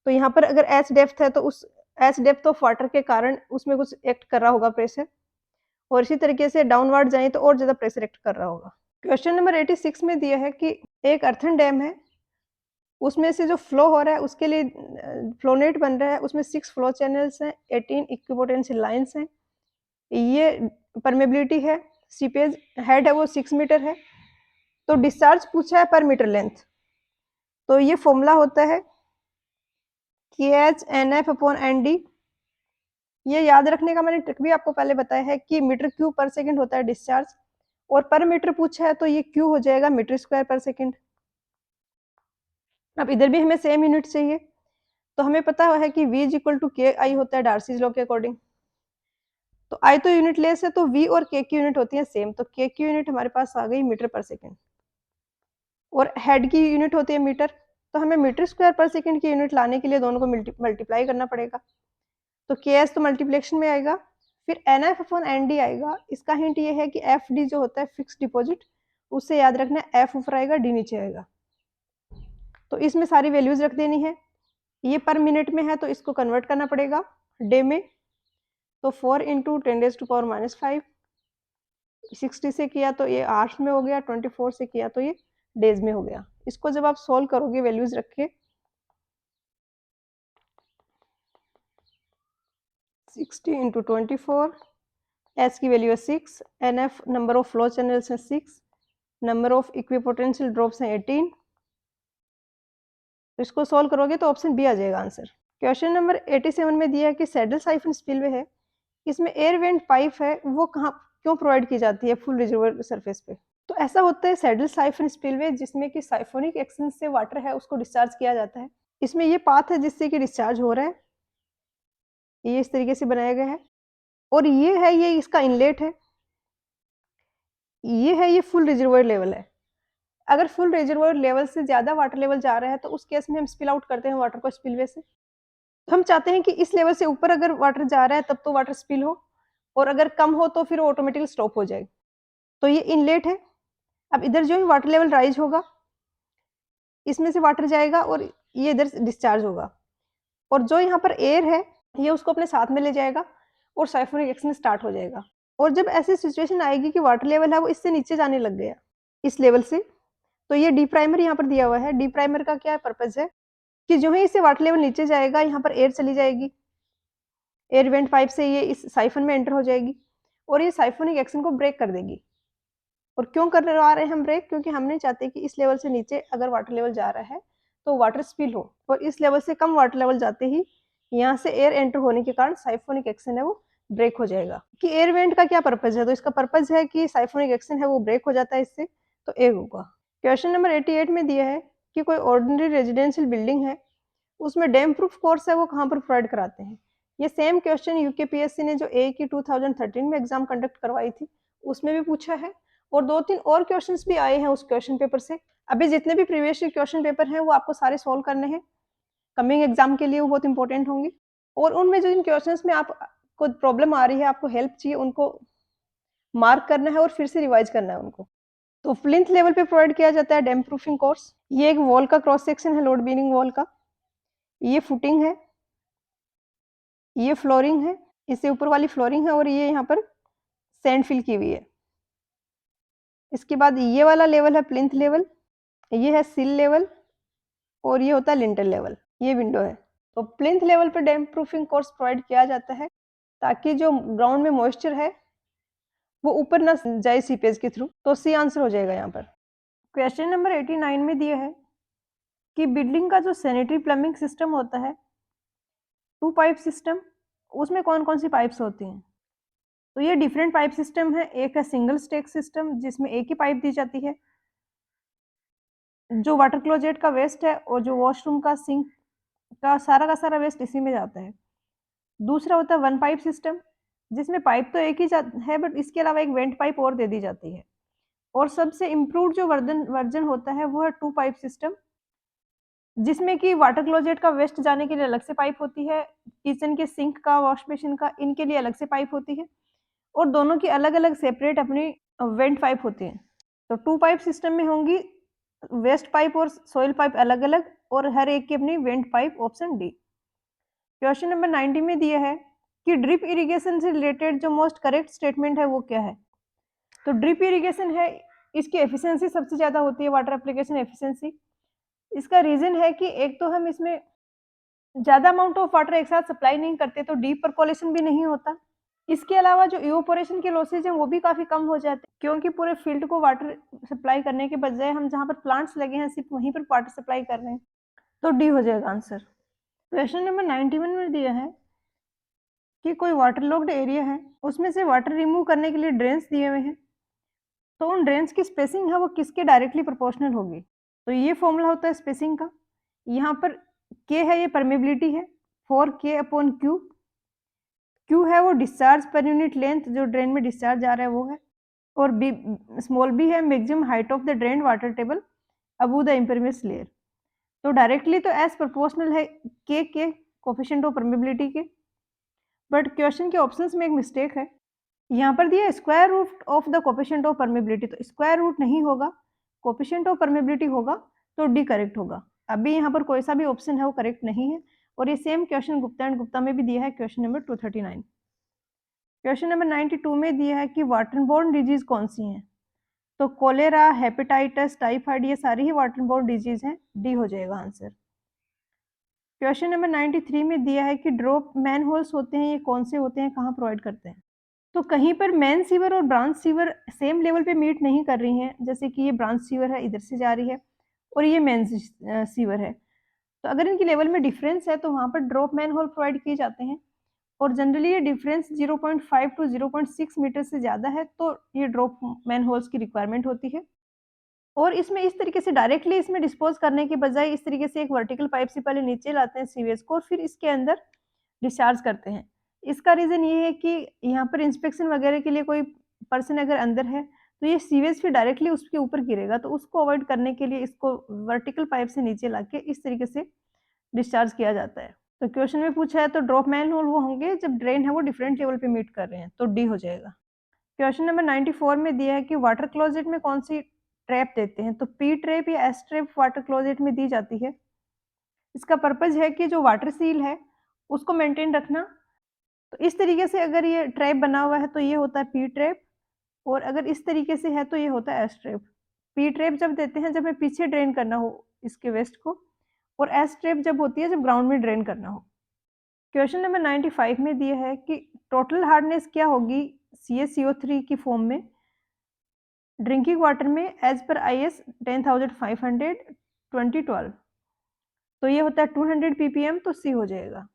तो यहाँ पर अगर एच डेप्थ है तो उस एच डेप्थ ऑफ वाटर के कारण उसमें कुछ एक्ट कर रहा होगा प्रेशर, और इसी तरीके से डाउनवर्ड जाए तो और ज्यादा प्रेशर एक्ट कर रहा होगा। क्वेश्चन नंबर 86 में दिया है कि एक अर्थन डैम है, उसमें से जो फ्लो हो रहा है उसके लिए फ्लोनेट बन रहा है, उसमें 6 फ्लो चैनल्स हैं, 18 इक्विपोटेंशियल लाइन्स हैं, ये परमेबिलिटी है, सीपेज हेड है वो 6 मीटर है, तो डिस्चार्ज पूछा है पर मीटर लेंथ, तो ये फॉर्मूला होता है KH/NF/ND। ये याद रखने का मैंने ट्रिक भी आपको पहले बताया है कि मीटर क्यूब पर सेकंड होता है डिस्चार्ज, और पर मीटर पूछा है तो ये क्यू हो जाएगा मीटर स्क्वायर पर सेकंड। अब इधर भी हमें सेम यूनिट चाहिए, तो हमें पता है कि V इक्वल टू के आई होता है डार्सीज लॉ के अकॉर्डिंग। तो आई तो यूनिट लेस है, तो V और K की यूनिट होती है सेम, तो K की यूनिट हमारे पास आ गई मीटर पर सेकंड, और हेड की यूनिट होती है मीटर, तो हमें मीटर स्क्वायर पर सेकंड की यूनिट लाने के लिए दोनों को मल्टीप्लाई करना पड़ेगा, तो KS तो मल्टीप्लिकेशन में आएगा, फिर NF/ND आएगा। इसका हिंट ये है कि FD जो होता है फिक्स डिपॉजिट, उससे याद रखना F ऊपर आएगा D नीचे आएगा, तो इसमें सारी वैल्यूज रख देनी है। ये पर मिनट में है तो इसको कन्वर्ट करना पड़ेगा डे में, तो 4 × 10⁻⁵, 60 से किया तो ये आवर्स में हो गया, 24 से किया तो ये डेज में हो गया। इसको जब आप सोल्व करोगे वैल्यूज रख के, 60 × 24, एस की वैल्यू है 6, NF number of flow channels है 6, नंबर ऑफ इक्विपोटेंशियल ड्रॉप्स हैं 18, तो इसको सोल्व करोगे तो ऑप्शन बी आ जाएगा आंसर। क्वेश्चन नंबर 87 में दिया है कि सैडल साइफन स्पिलवे है, इसमें एयर वेंट पाइप है, वो कहाँ क्यों प्रोवाइड की जाती है फुल रिजर्वर सरफेस पे। तो ऐसा होता है सैडल साइफन स्पिलवे जिसमें कि साइफोनिक एक्शन से वाटर है उसको डिस्चार्ज किया जाता है। इसमें ये पाथ है जिससे कि डिस्चार्ज हो रहा है, ये इस तरीके से बनाया गया है, और ये है ये इसका इनलेट है, ये है ये फुल रिजर्वर लेवल है। अगर फुल रिजर्वॉयर लेवल से ज़्यादा वाटर लेवल जा रहा है तो उस केस में हम स्पिल आउट करते हैं वाटर को स्पिलवे से। तो हम चाहते हैं कि इस लेवल से ऊपर अगर वाटर जा रहा है तब तो वाटर स्पिल हो, और अगर कम हो तो फिर ऑटोमेटिकली स्टॉप हो जाए। तो ये इनलेट है। अब इधर जो है वाटर लेवल राइज होगा, इसमें से वाटर जाएगा और ये इधर से डिस्चार्ज होगा, और जो यहाँ पर एयर है ये उसको अपने साथ में ले जाएगा और साइफोनिक एक्शन स्टार्ट हो जाएगा। और जब ऐसी सिचुएशन आएगी कि वाटर लेवल है वो इससे नीचे जाने लग गया इस लेवल से, तो ये डी प्राइमर यहाँ पर दिया हुआ है। डी प्राइमर का क्या पर्पज़ है कि जो ही इससे वाटर लेवल नीचे जाएगा यहाँ पर एयर चली जाएगी, एयर वेंट पाइप से ये इस साइफन में एंटर हो जाएगी और ये साइफोनिक एक्शन को ब्रेक कर देगी। और क्यों करवा रहे हैं हम ब्रेक? क्योंकि हम नहीं चाहते कि इस लेवल से नीचे अगर वाटर लेवल जा रहा है तो वाटर स्पिल हो, और इस लेवल से कम वाटर लेवल जाते ही यहाँ से एयर एंटर होने के कारण साइफोनिक एक्शन है वो ब्रेक हो जाएगा। कि एयर वेंट का क्या पर्पज़ है? तो इसका पर्पज़ है कि साइफोनिक एक्शन है वो ब्रेक हो जाता है इससे, तो एयर होगा। क्वेश्चन नंबर 88 में दिया है कि कोई ऑर्डिनरी रेजिडेंशियल बिल्डिंग है, उसमें डैम प्रूफ कोर्स है वो कहाँ पर प्रोवाइड कराते हैं? ये सेम क्वेश्चन यूकेपीएससी ने जो ए की 2013 में एग्जाम कंडक्ट करवाई थी उसमें भी पूछा है, और 2-3 और क्वेश्चंस भी आए हैं उस क्वेश्चन पेपर से। अभी जितने भी प्रीवियस क्वेश्चन पेपर हैं वो आपको सारे सॉल्व करने हैं, कमिंग एग्जाम के लिए वो बहुत इंपॉर्टेंट होंगे। और उनमें जो इन क्वेश्चंस में आपको प्रॉब्लम आ रही है, आपको हेल्प चाहिए, उनको मार्क करना है और फिर से रिवाइज करना है उनको। तो प्लिंथ लेवल पे प्रोवाइड किया जाता है डैम प्रूफिंग कोर्स। ये एक वॉल का क्रॉस सेक्शन है, लोड बीरिंग वॉल का। ये फुटिंग है, ये फ्लोरिंग है, इससे ऊपर वाली फ्लोरिंग है, और ये यहाँ पर सैंड फिल की हुई है। इसके बाद ये वाला लेवल है प्लिंथ लेवल, ये है सिल लेवल, और ये होता है लिंटल लेवल। ये विंडो है। तो प्लिंथ लेवल पे डैम प्रूफिंग कोर्स प्रोवाइड किया जाता है ताकि जो ग्राउंड में मॉइस्चर है वो ऊपर ना जाए सीपेज के थ्रू। तो सी आंसर हो जाएगा यहाँ पर। क्वेश्चन नंबर 89 में दिया है कि बिल्डिंग का जो सैनिटरी प्लम्बिंग सिस्टम होता है, 2 पाइप सिस्टम, उसमें कौन कौन सी पाइप्स होती हैं? तो ये डिफरेंट पाइप सिस्टम है। एक है सिंगल स्टेक सिस्टम जिसमें एक ही पाइप दी जाती है, जो वाटर क्लोजेट का वेस्ट है और जो वॉशरूम का सिंक का सारा वेस्ट इसी में जाता है। दूसरा होता है वन पाइप सिस्टम, जिसमें पाइप तो एक ही है बट इसके अलावा एक वेंट पाइप और दे दी जाती है। और सबसे इम्प्रूव्ड जो वर्जन होता है वो है 2 पाइप सिस्टम, जिसमें कि वाटर क्लोजेट का वेस्ट जाने के लिए अलग से पाइप होती है, किचन के सिंक का, वॉश बेसिन का, इनके लिए अलग से पाइप होती है, और दोनों की अलग-अलग सेपरेट अपनी वेंट पाइप होती हैं। तो 2 पाइप सिस्टम में होंगी वेस्ट पाइप और सोइल पाइप अलग-अलग, और हर एक की अपनी went pipe, option D. Question number 90 में दिया है कि ड्रिप इरिगेशन से रिलेटेड जो मोस्ट करेक्ट स्टेटमेंट है वो क्या है? तो ड्रिप इरिगेशन है, इसकी एफिशिएंसी सबसे ज़्यादा होती है, वाटर एप्लीकेशन एफिशिएंसी। इसका रीज़न है कि एक तो हम इसमें ज़्यादा अमाउंट ऑफ वाटर एक साथ सप्लाई नहीं करते, तो डीप परकोलेशन भी नहीं होता। इसके अलावा जो इवोपोरेशन के लॉसेज हैं वो भी काफ़ी कम हो जाते हैं, क्योंकि पूरे फील्ड को वाटर सप्लाई करने के बजाय हम जहाँ पर प्लांट्स लगे हैं सिर्फ वहीं पर वाटर सप्लाई कर रहे हैं। तो डी हो जाएगा आंसर। क्वेश्चन नंबर 91 में दिया है कि कोई वाटर लॉक्ड एरिया है, उसमें से वाटर रिमूव करने के लिए ड्रेन्स दिए हुए हैं, तो उन ड्रेन्स की स्पेसिंग है वो किसके डायरेक्टली प्रोपोर्शनल होगी? तो ये फॉर्मूला होता है स्पेसिंग का। यहाँ पर के है, ये परमेबिलिटी है, 4K/Q। क्यू है वो डिस्चार्ज पर यूनिट लेंथ, जो ड्रेन में डिस्चार्ज जा रहा है वो है, और बी स्मॉल बी है maximum height of the drain water table above the impervious layer. तो डायरेक्टली तो एस प्रोपोर्शनल है के कोफिशिएंट ऑफ परमेबिलिटी के, बट क्वेश्चन के ऑप्शंस में एक मिस्टेक है। यहाँ पर दिया square root of the coefficient of permeability, तो स्क्वायर रूट नहीं होगा, कोफिशिएंट ऑफ परमेबिलिटी होगा, तो डी करेक्ट होगा। अभी यहाँ पर कोई सा भी ऑप्शन है वो करेक्ट नहीं है, और ये same question Gupta and Gupta में भी दिया है, क्वेश्चन नंबर 239। क्वेश्चन नंबर 92 में दिया है कि वाटरबोर्न डिजीज कौन सी हैं? तो कोलेरा, हेपेटाइटिस, टाइफाइड, ये सारी ही वाटरबोर्न डिजीज हैं, डी हो जाएगा आंसर। क्वेश्चन नंबर 93 में दिया है कि ड्रॉप मैन होल्स होते हैं, ये कौन से होते हैं, कहाँ प्रोवाइड करते हैं? तो कहीं पर मेन सीवर और ब्रांच सीवर सेम लेवल पे मीट नहीं कर रही हैं, जैसे कि ये ब्रांच सीवर है, इधर से जा रही है, और ये मेन सीवर है। तो अगर इनकी लेवल में डिफरेंस है तो वहाँ पर ड्रॉप मैन होल प्रोवाइड किए जाते हैं, और जनरली ये डिफरेंस 0.5 टू 0.6 मीटर से ज़्यादा है, तो ये ड्रॉप मैन होल्स की रिक्वायरमेंट होती है। और इसमें इस तरीके से डायरेक्टली इसमें डिस्पोज करने के बजाय इस तरीके से एक वर्टिकल पाइप से पहले नीचे लाते हैं सीवेज को, और फिर इसके अंदर डिस्चार्ज करते हैं। इसका रीज़न ये है कि यहाँ पर इंस्पेक्शन वगैरह के लिए कोई पर्सन अगर अंदर है तो ये सीवेज फिर डायरेक्टली उसके ऊपर गिरेगा, तो उसको अवॉइड करने के लिए इसको वर्टिकल पाइप से नीचे लाके इस तरीके से डिस्चार्ज किया जाता है। तो क्वेश्चन में पूछा है तो ड्रॉप मैन होल वो होंगे जब ड्रेन है वो डिफरेंट लेवल पे मीट कर रहे हैं, तो डी हो जाएगा। क्वेश्चन नंबर 94 में दिया है कि वाटर क्लोजेट में कौन सी ट्रैप देते हैं, तो पी ट्रैप या एस ट्रैप वाटर क्लोजेट में दी जाती है। इसका पर्पज है कि जो वाटर सील है उसको मेंटेन रखना। तो इस तरीके से अगर ये ट्रैप बना हुआ है तो ये होता है पी ट्रैप, और अगर इस तरीके से है तो ये होता है एस ट्रैप। पी ट्रैप जब देते हैं जब हमें पीछे ड्रेन करना हो इसके वेस्ट को, और एस ट्रैप जब होती है जब ग्राउंड में ड्रेन करना हो। क्वेश्चन नंबर 95 में दिया है कि टोटल हार्डनेस क्या होगी CaCO3 की फॉर्म में ड्रिंकिंग वाटर में एज पर IS 10500 2012, तो ये होता है 200 ppm, तो सी हो जाएगा।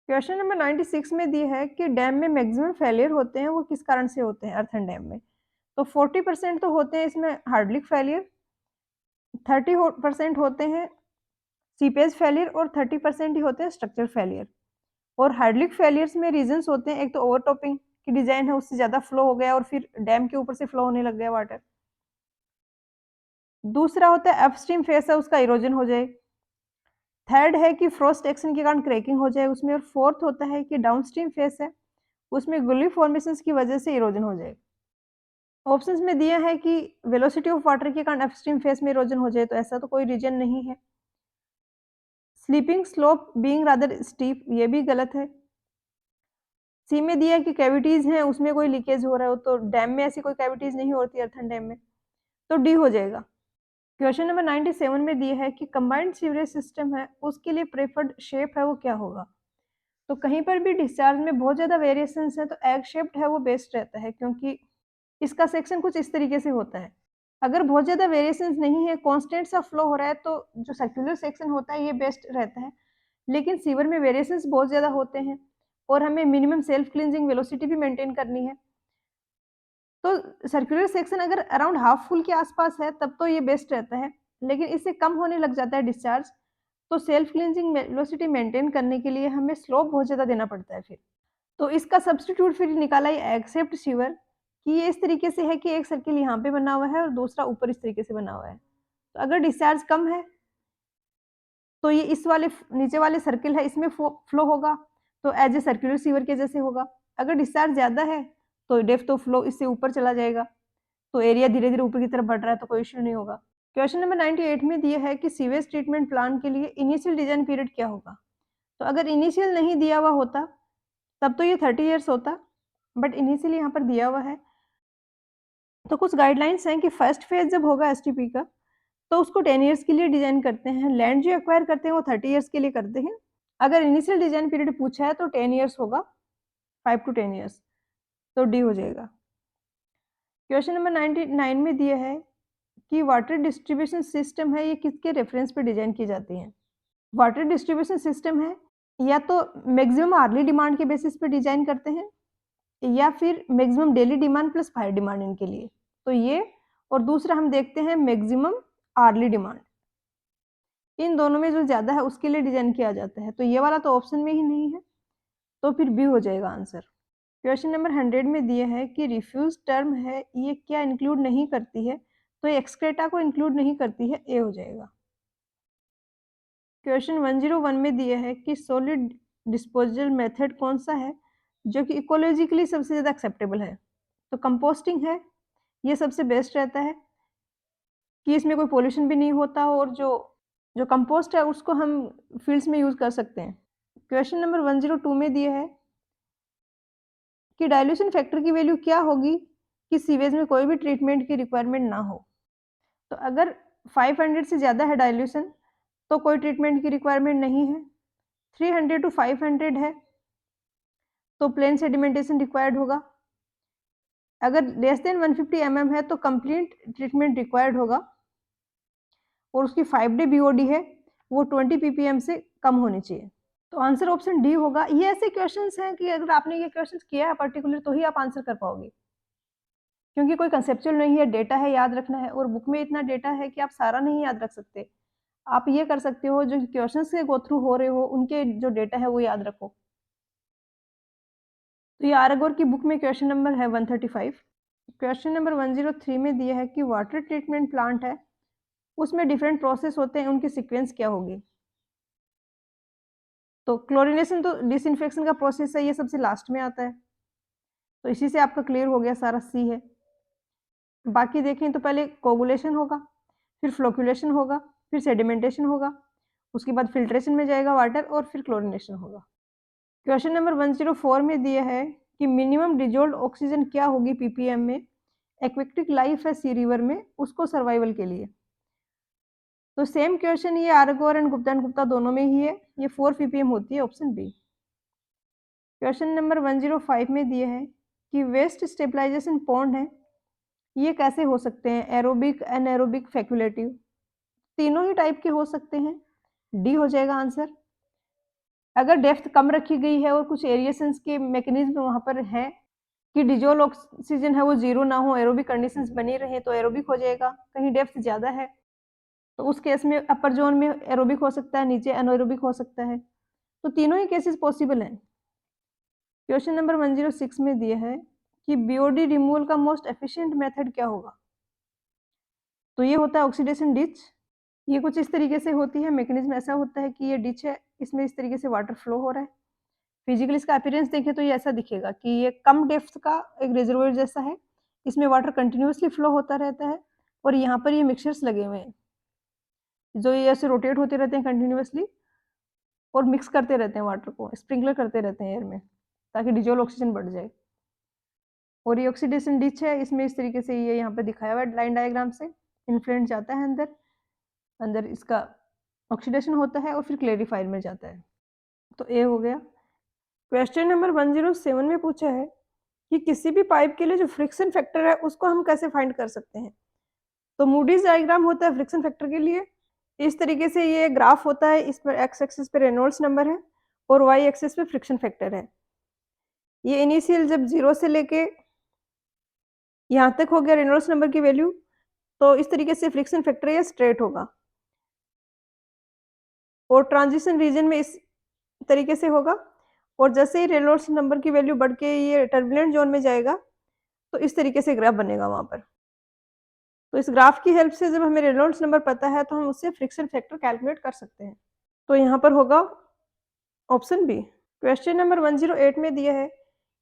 क्वेश्चन नंबर 96 में दिया है कि डैम में मैक्सिमम फेलियर होते हैं वो किस कारण से होते हैं अर्थन डैम में, तो 40% तो होते हैं इसमें हार्डलिक फेलियर, 30% होते हैं सीपेज फेलियर और 30% ही होते हैं स्ट्रक्चर फेलियर। और हार्डलिक फेलियर्स में रीजंस होते हैं, एक तो ओवरटॉपिंग की डिजाइन है उससे ज्यादा फ्लो हो गया और फिर डैम के ऊपर से फ्लो होने लग गया वाटर। दूसरा होता है अपस्ट्रीम फेस है उसका इरोजन हो जाए। थर्ड है कि फ्रोस्ट एक्शन के कारण क्रैकिंग हो जाए उसमें। और फोर्थ होता है कि डाउनस्ट्रीम फेस है उसमें गुली फॉर्मेशंस की वजह से इरोजन हो जाए। ऑप्शंस में दिया है कि वेलोसिटी ऑफ वाटर के कारण अपस्ट्रीम फेस में इरोजन हो जाए, तो ऐसा तो कोई रीजन नहीं है। Sleeping slope being rather steep, ये भी गलत है। सी में दिया है कि कैविटीज हैं उसमें कोई लीकेज हो रहा हो, तो डैम में ऐसी कोई कैविटीज नहीं होती अर्थन डैम में, तो डी हो जाएगा। क्वेश्चन नंबर 97 में दिया है कि कंबाइंड सीवरेज सिस्टम है उसके लिए प्रेफर्ड शेप है वो क्या होगा, तो कहीं पर भी डिस्चार्ज में बहुत ज़्यादा वेरिएशंस है तो एग शेप्ड है वो बेस्ट रहता है, क्योंकि इसका सेक्शन कुछ इस तरीके से होता है। अगर बहुत ज़्यादा वेरिएशंस नहीं है कांस्टेंट सा फ्लो हो रहा है तो जो सर्कुलर सेक्शन होता है ये बेस्ट रहता है। लेकिन सीवर में वेरिएशंस बहुत ज़्यादा होते हैं और हमें मिनिमम सेल्फ क्लींजिंग वेलोसिटी भी मेंटेन करनी है, तो सर्कुलर सेक्शन अगर अराउंड हाफ फुल के आसपास है तब तो ये बेस्ट रहता है। लेकिन इससे कम होने लग जाता है डिस्चार्ज, तो सेल्फ क्लींजिंग वेलोसिटी मेंटेन करने के लिए हमें स्लोप बहुत ज़्यादा देना पड़ता है फिर। तो इसका सब्स्टिट्यूट फिर निकाला ये एक्सेप्ट सीवर कि ये इस तरीके से है कि एक सर्किल यहाँ पे बना हुआ है और दूसरा ऊपर इस तरीके से बना हुआ है। तो अगर डिस्चार्ज कम है तो ये इस वाले नीचे वाले सर्किल है इसमें फ्लो होगा, तो एज ए सर्कुलर सीवर के जैसे होगा। अगर डिस्चार्ज ज़्यादा है तो डेप्थ ऑफ फ्लो इससे ऊपर चला जाएगा, तो एरिया धीरे धीरे ऊपर की तरफ बढ़ रहा है तो कोई इश्यू नहीं होगा। क्वेश्चन नंबर 98 में दिया है कि सीवेज ट्रीटमेंट प्लान के लिए इनिशियल डिजाइन पीरियड क्या होगा, तो अगर इनिशियल नहीं दिया हुआ होता तब तो ये 30 ईयर्स होता, बट इनिशियली यहाँ पर दिया हुआ है। तो कुछ गाइडलाइंस हैं कि फर्स्ट फेज जब होगा एसटीपी का तो उसको 10 ईयर्स के लिए डिजाइन करते हैं। लैंड जो एक्वायर करते हैं वो 30 ईयर्स के लिए करते हैं। अगर इनिशियल डिजाइन पीरियड पूछा है तो 10 ईयर्स होगा, 5 to 10 ईयर्स, तो डी हो जाएगा। क्वेश्चन नंबर 99 में दिया है कि वाटर डिस्ट्रीब्यूशन सिस्टम है ये किसके रेफरेंस पे डिजाइन की जाती है। वाटर डिस्ट्रीब्यूशन सिस्टम है या तो मैक्सिमम आर्ली डिमांड के बेसिस पे डिजाइन करते हैं या फिर maximum daily demand plus fire demand इनके लिए, तो ये। और दूसरा हम देखते हैं मैक्सिमम आर्ली डिमांड, इन दोनों में जो ज़्यादा है उसके लिए डिजाइन किया जाता है, तो ये वाला तो ऑप्शन में ही नहीं है, तो फिर बी हो जाएगा आंसर। क्वेश्चन नंबर 100 में दिया है कि रिफ्यूज टर्म है ये क्या इंक्लूड नहीं करती है, तो एक्सक्रेटा को इंक्लूड नहीं करती है, ए हो जाएगा। क्वेश्चन 101 में दिया है कि सॉलिड डिस्पोजल मेथड कौन सा है जो कि इकोलॉजिकली सबसे ज़्यादा एक्सेप्टेबल है, तो कंपोस्टिंग है, ये सबसे बेस्ट रहता है कि इसमें कोई पोल्यूशन भी नहीं होता और जो जो कंपोस्ट है उसको हम फील्ड्स में यूज़ कर सकते हैं। क्वेश्चन नंबर 102 में दिया है कि डाइल्यूशन फैक्टर की वैल्यू क्या होगी कि सीवेज में कोई भी ट्रीटमेंट की रिक्वायरमेंट ना हो, तो अगर 500 से ज़्यादा है डाइल्यूशन तो कोई ट्रीटमेंट की रिक्वायरमेंट नहीं है। 300 to 500 है तो प्लेन सेडिमेंटेशन रिक्वायर्ड होगा। अगर लेस देन 150 mm है तो कंप्लीट ट्रीटमेंट रिक्वायर्ड होगा और उसकी 5 डे बीओडी है वो 20 ppm से कम होनी चाहिए, तो आंसर ऑप्शन डी होगा। ये ऐसे क्वेश्चंस हैं कि अगर आपने ये क्वेश्चंस किया है पर्टिकुलर तो ही आप आंसर कर पाओगे, क्योंकि कोई कंसेप्चुअल नहीं है, डेटा है, याद रखना है, और बुक में इतना डेटा है कि आप सारा नहीं याद रख सकते। आप ये कर सकते हो जो क्वेश्चंस के गो थ्रू हो रहे हो उनके जो डेटा है वो याद रखो। तो ये आरगोर की बुक में क्वेश्चन नंबर है 135। क्वेश्चन नंबर 103 में दिया है कि वाटर ट्रीटमेंट प्लांट है, उसमें डिफरेंट प्रोसेस होते हैं, उनकी सीक्वेंस क्या होगी। तो क्लोरिनेशन तो डिसइंफेक्शन का प्रोसेस है, ये सबसे लास्ट में आता है, तो इसी से आपका क्लियर हो गया सारा सी है। बाकी देखें तो पहले कोगुलेशन होगा, फिर फ्लोकुलेशन होगा, फिर सेडिमेंटेशन होगा, उसके बाद फिल्ट्रेशन में जाएगा वाटर और फिर क्लोरिनेशन होगा। क्वेश्चन नंबर 104 में दिया है कि मिनिमम डिजोल्व्ड ऑक्सीजन क्या होगी पीपीएम में, एक्वेटिक लाइफ है सी रिवर में, उसको सर्वाइवल के लिए। तो सेम क्वेश्चन ये आर्गोर एंड गुप्ता दोनों में ही है, ये 4 पीपीएम होती है, ऑप्शन बी। क्वेश्चन नंबर 105 में दिया है कि वेस्ट स्टेबलाइजेशन पॉन्ड है, ये कैसे हो सकते हैं, एरोबिक, एनएरोबिक, फैकुलेटिव। तीनों ही टाइप के हो सकते हैं, डी हो जाएगा आंसर। अगर डेप्थ कम रखी गई है और कुछ एरिएशंस के मैकेनिज्म वहाँ पर है कि डिजोल्व ऑक्सीजन है वो जीरो ना हो, एरोबिक कंडीशंस बनी रहे, तो एरोबिक हो जाएगा। कहीं डेप्थ ज़्यादा है तो उस केस में अपर जोन में एरोबिक हो सकता है, नीचे एनएरोबिक हो सकता है, तो तीनों ही केसेस पॉसिबल हैं। क्वेश्चन नंबर 106 में दिया है कि बीओडी रिमूवल का मोस्ट एफिशिएंट मेथड क्या होगा। तो ये होता है ऑक्सीडेशन डिच। ये कुछ इस तरीके से होती है, मैकेनिज्म ऐसा होता है कि ये डिच है, इसमें इस तरीके से वाटर फ्लो हो रहा है। फिजिकली इसका अपीयरेंस देखें तो ये ऐसा दिखेगा कि ये कम डेप्थ का एक रिजर्वोयर जैसा है, इसमें वाटर कंटिन्यूसली फ्लो होता रहता है और यहाँ पर ये मिक्सचर्स लगे हुए हैं जो ये ऐसे रोटेट होते रहते हैं कंटिन्यूसली और मिक्स करते रहते हैं वाटर को, स्प्रिंकलर करते रहते हैं एयर में ताकि डिजोल्व ऑक्सीजन बढ़ जाए। और ये ऑक्सीडेशन डिच है, इसमें इस तरीके से ये यहाँ पे दिखाया हुआ है लाइन डायग्राम से, इन्फ्लुएंट जाता है अंदर, अंदर इसका ऑक्सीडेशन होता है और फिर क्लेरिफायर में जाता है। तो ए हो गया। क्वेश्चन नंबर 107 में पूछा है कि किसी भी पाइप के लिए जो फ्रिक्शन फैक्टर है उसको हम कैसे फाइंड कर सकते हैं। तो मूडीज डायग्राम होता है फ्रिक्शन फैक्टर के लिए, इस तरीके से ये ग्राफ होता है, इस पर एक्स एक्सिस पे रेनॉल्ड्स नंबर है और वाई एक्सिस पे फ्रिक्शन फैक्टर है। ये इनिशियल जब 0 से लेके यहाँ तक हो गया रेनॉल्ड्स नंबर की वैल्यू, तो इस तरीके से फ्रिक्शन फैक्टर ये स्ट्रेट होगा और ट्रांजिशन रीजन में इस तरीके से होगा और जैसे ही रेनॉल्ड्स नंबर की वैल्यू बढ़ के ये टर्बुलेंट जोन में जाएगा तो इस तरीके से ग्राफ बनेगा वहाँ पर। तो इस ग्राफ की हेल्प से जब हमें रेनॉल्ड्स नंबर पता है तो हम उससे फ्रिक्शन फैक्टर कैलकुलेट कर सकते हैं। तो यहाँ पर होगा ऑप्शन बी। क्वेश्चन नंबर 108 में दिया है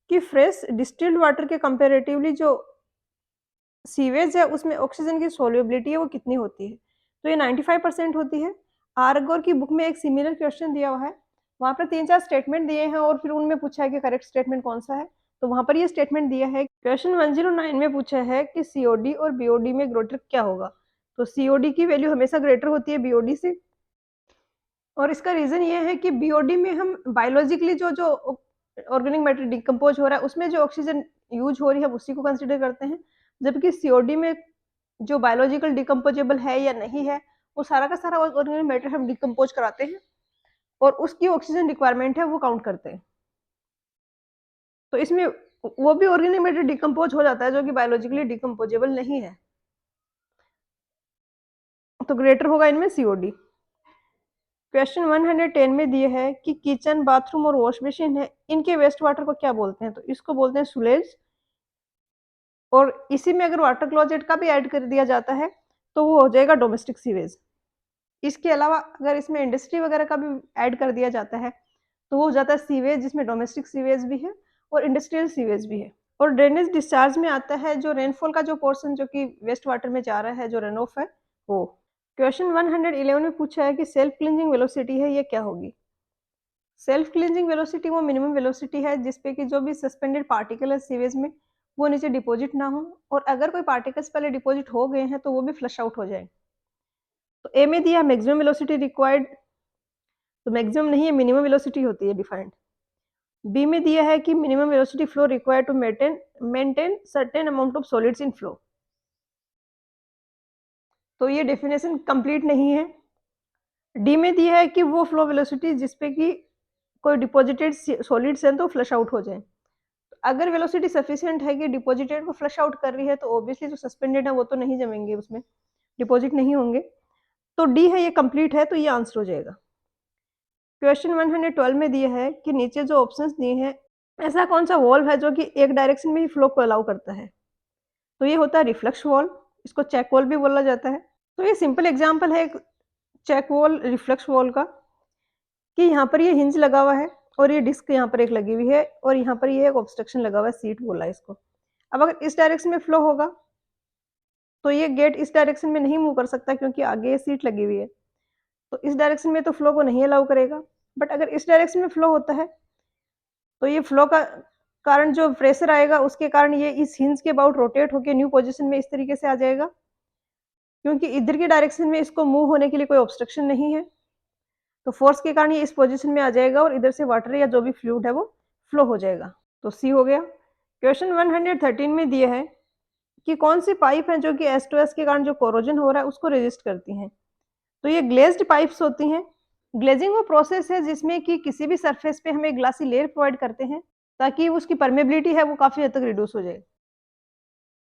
कि फ्रेश डिस्टिल्ड वाटर के कंपैरेटिवली जो सीवेज है उसमें ऑक्सीजन की सोल्युबिलिटी है वो कितनी होती है। तो ये 95% होती है। आर्गोर की बुक में एक सिमिलर क्वेश्चन दिया हुआ है, वहाँ पर 3-4 स्टेटमेंट दिए हैं और फिर उनमें पूछा है कि करेक्ट स्टेटमेंट कौन सा है, तो वहाँ पर ये स्टेटमेंट दिया है। क्वेश्चन 109 में पूछा है कि सीओडी और बीओडी में ग्रेटर क्या होगा। तो सीओडी की वैल्यू हमेशा ग्रेटर होती है बीओडी से और इसका रीज़न ये है कि बीओडी में हम बायोलॉजिकली जो जो ऑर्गेनिक मैटर डिकम्पोज हो रहा है उसमें जो ऑक्सीजन यूज हो रही है उसी को कंसिडर करते हैं, जबकि सीओडी में जो बायोलॉजिकल डिकम्पोजेबल है या नहीं है वो सारा का सारा ऑर्गेनिक मैटर हम डिकम्पोज कराते हैं और उसकी ऑक्सीजन रिक्वायरमेंट है वो काउंट करते हैं। तो इसमें वो भी ऑर्गेनिक मैटर डिकम्पोज हो जाता है जो कि बायोलॉजिकली डिकम्पोजेबल नहीं है, तो ग्रेटर होगा इनमें सीओडी। क्वेश्चन 110 में दिए है कि किचन, बाथरूम और वॉश बेसिन है, इनके वेस्ट वाटर को क्या बोलते हैं। तो इसको बोलते हैं सुलेज और इसी में अगर वाटर क्लोजेट का भी ऐड कर दिया जाता है तो वो हो जाएगा डोमेस्टिक सीवेज। इसके अलावा अगर इसमें इंडस्ट्री वगैरह का भी ऐड कर दिया जाता है तो वो हो जाता है सीवेज, जिसमें डोमेस्टिक सीवेज भी है और इंडस्ट्रियल सीवेज भी है। और ड्रेनेज डिस्चार्ज में आता है जो रेनफॉल का जो पोर्शन जो कि वेस्ट वाटर में जा रहा है, जो रन ऑफ है वो। क्वेश्चन 111 में पूछा है कि सेल्फ क्लींजिंग वेलोसिटी है, ये क्या होगी। सेल्फ क्लींजिंग वेलोसिटी वो मिनिमम वेलोसिटी है जिसपे कि जो भी सस्पेंडेड पार्टिकल है सीवेज में वो नीचे डिपॉजिट ना हो और अगर कोई पार्टिकल्स पहले डिपॉजिट हो गए हैं तो वो भी फ्लश आउट हो जाए। तो ए में दिया मैक्सिमम वेलोसिटी रिक्वायर्ड, तो मैक्सिमम नहीं है, मिनिमम वेलोसिटी होती है डिफाइंड। बी में दिया है कि minimum velocity flow required to maintain certain amount of solids in flow, तो ये डेफिनेशन कंप्लीट नहीं है। डी में दिया है कि वो फ्लो वेलोसिटी जिसपे कि कोई डिपॉजिटेड सॉलिड्स हैं तो फ्लश आउट हो जाए। अगर वेलोसिटी सफिशिएंट है कि डिपॉजिटेड को फ्लश आउट कर रही है तो ऑब्वियसली जो सस्पेंडेड है वो तो नहीं जमेंगे, उसमें डिपॉजिट नहीं होंगे, तो डी है ये कंप्लीट है, तो ये आंसर हो जाएगा। क्वेश्चन 112 में दिया है कि नीचे जो ऑप्शंस दिए हैं ऐसा कौन सा वॉल्व है जो कि एक डायरेक्शन में ही फ्लो को अलाउ करता है। तो ये होता है रिफ्लक्स वॉल, इसको चेक वॉल भी बोला जाता है। तो ये सिंपल एग्जांपल है एक चेक वॉल रिफ्लक्स वॉल का, कि यहाँ पर ये हिंज लगा हुआ है और ये डिस्क यहाँ पर एक लगी हुई है और यहाँ पर ये एक ऑब्स्ट्रक्शन लगा हुआ है, सीट बोला है इसको। अब अगर इस डायरेक्शन में फ्लो होगा तो ये गेट इस डायरेक्शन में नहीं मूव कर सकता क्योंकि आगे ये सीट लगी हुई है, तो इस डायरेक्शन में तो फ्लो को नहीं अलाउ करेगा। बट अगर इस डायरेक्शन में फ्लो होता है तो ये फ्लो का कारण जो प्रेशर आएगा उसके कारण ये इस हिंज के अबाउट रोटेट होकर न्यू पोजीशन में इस तरीके से आ जाएगा, क्योंकि इधर की डायरेक्शन में इसको मूव होने के लिए कोई ऑब्स्ट्रक्शन नहीं है, तो फोर्स के कारण ये इस पोजीशन में आ जाएगा और इधर से वाटर या जो भी फ्लूइड है वो फ्लो हो जाएगा। तो सी हो गया। क्वेश्चन 113 में दिया है कि कौन सी पाइप है जो कि S2S के कारण जो कोरोजन हो रहा है उसको रेजिस्ट करती हैं। तो ये ग्लेज्ड पाइप्स होती हैं। ग्लेजिंग वो प्रोसेस है जिसमें कि किसी भी सरफेस पे हमें ग्लासी लेयर प्रोवाइड करते हैं ताकि उसकी परमेबिलिटी है वो काफ़ी हद तक रिड्यूस हो जाए।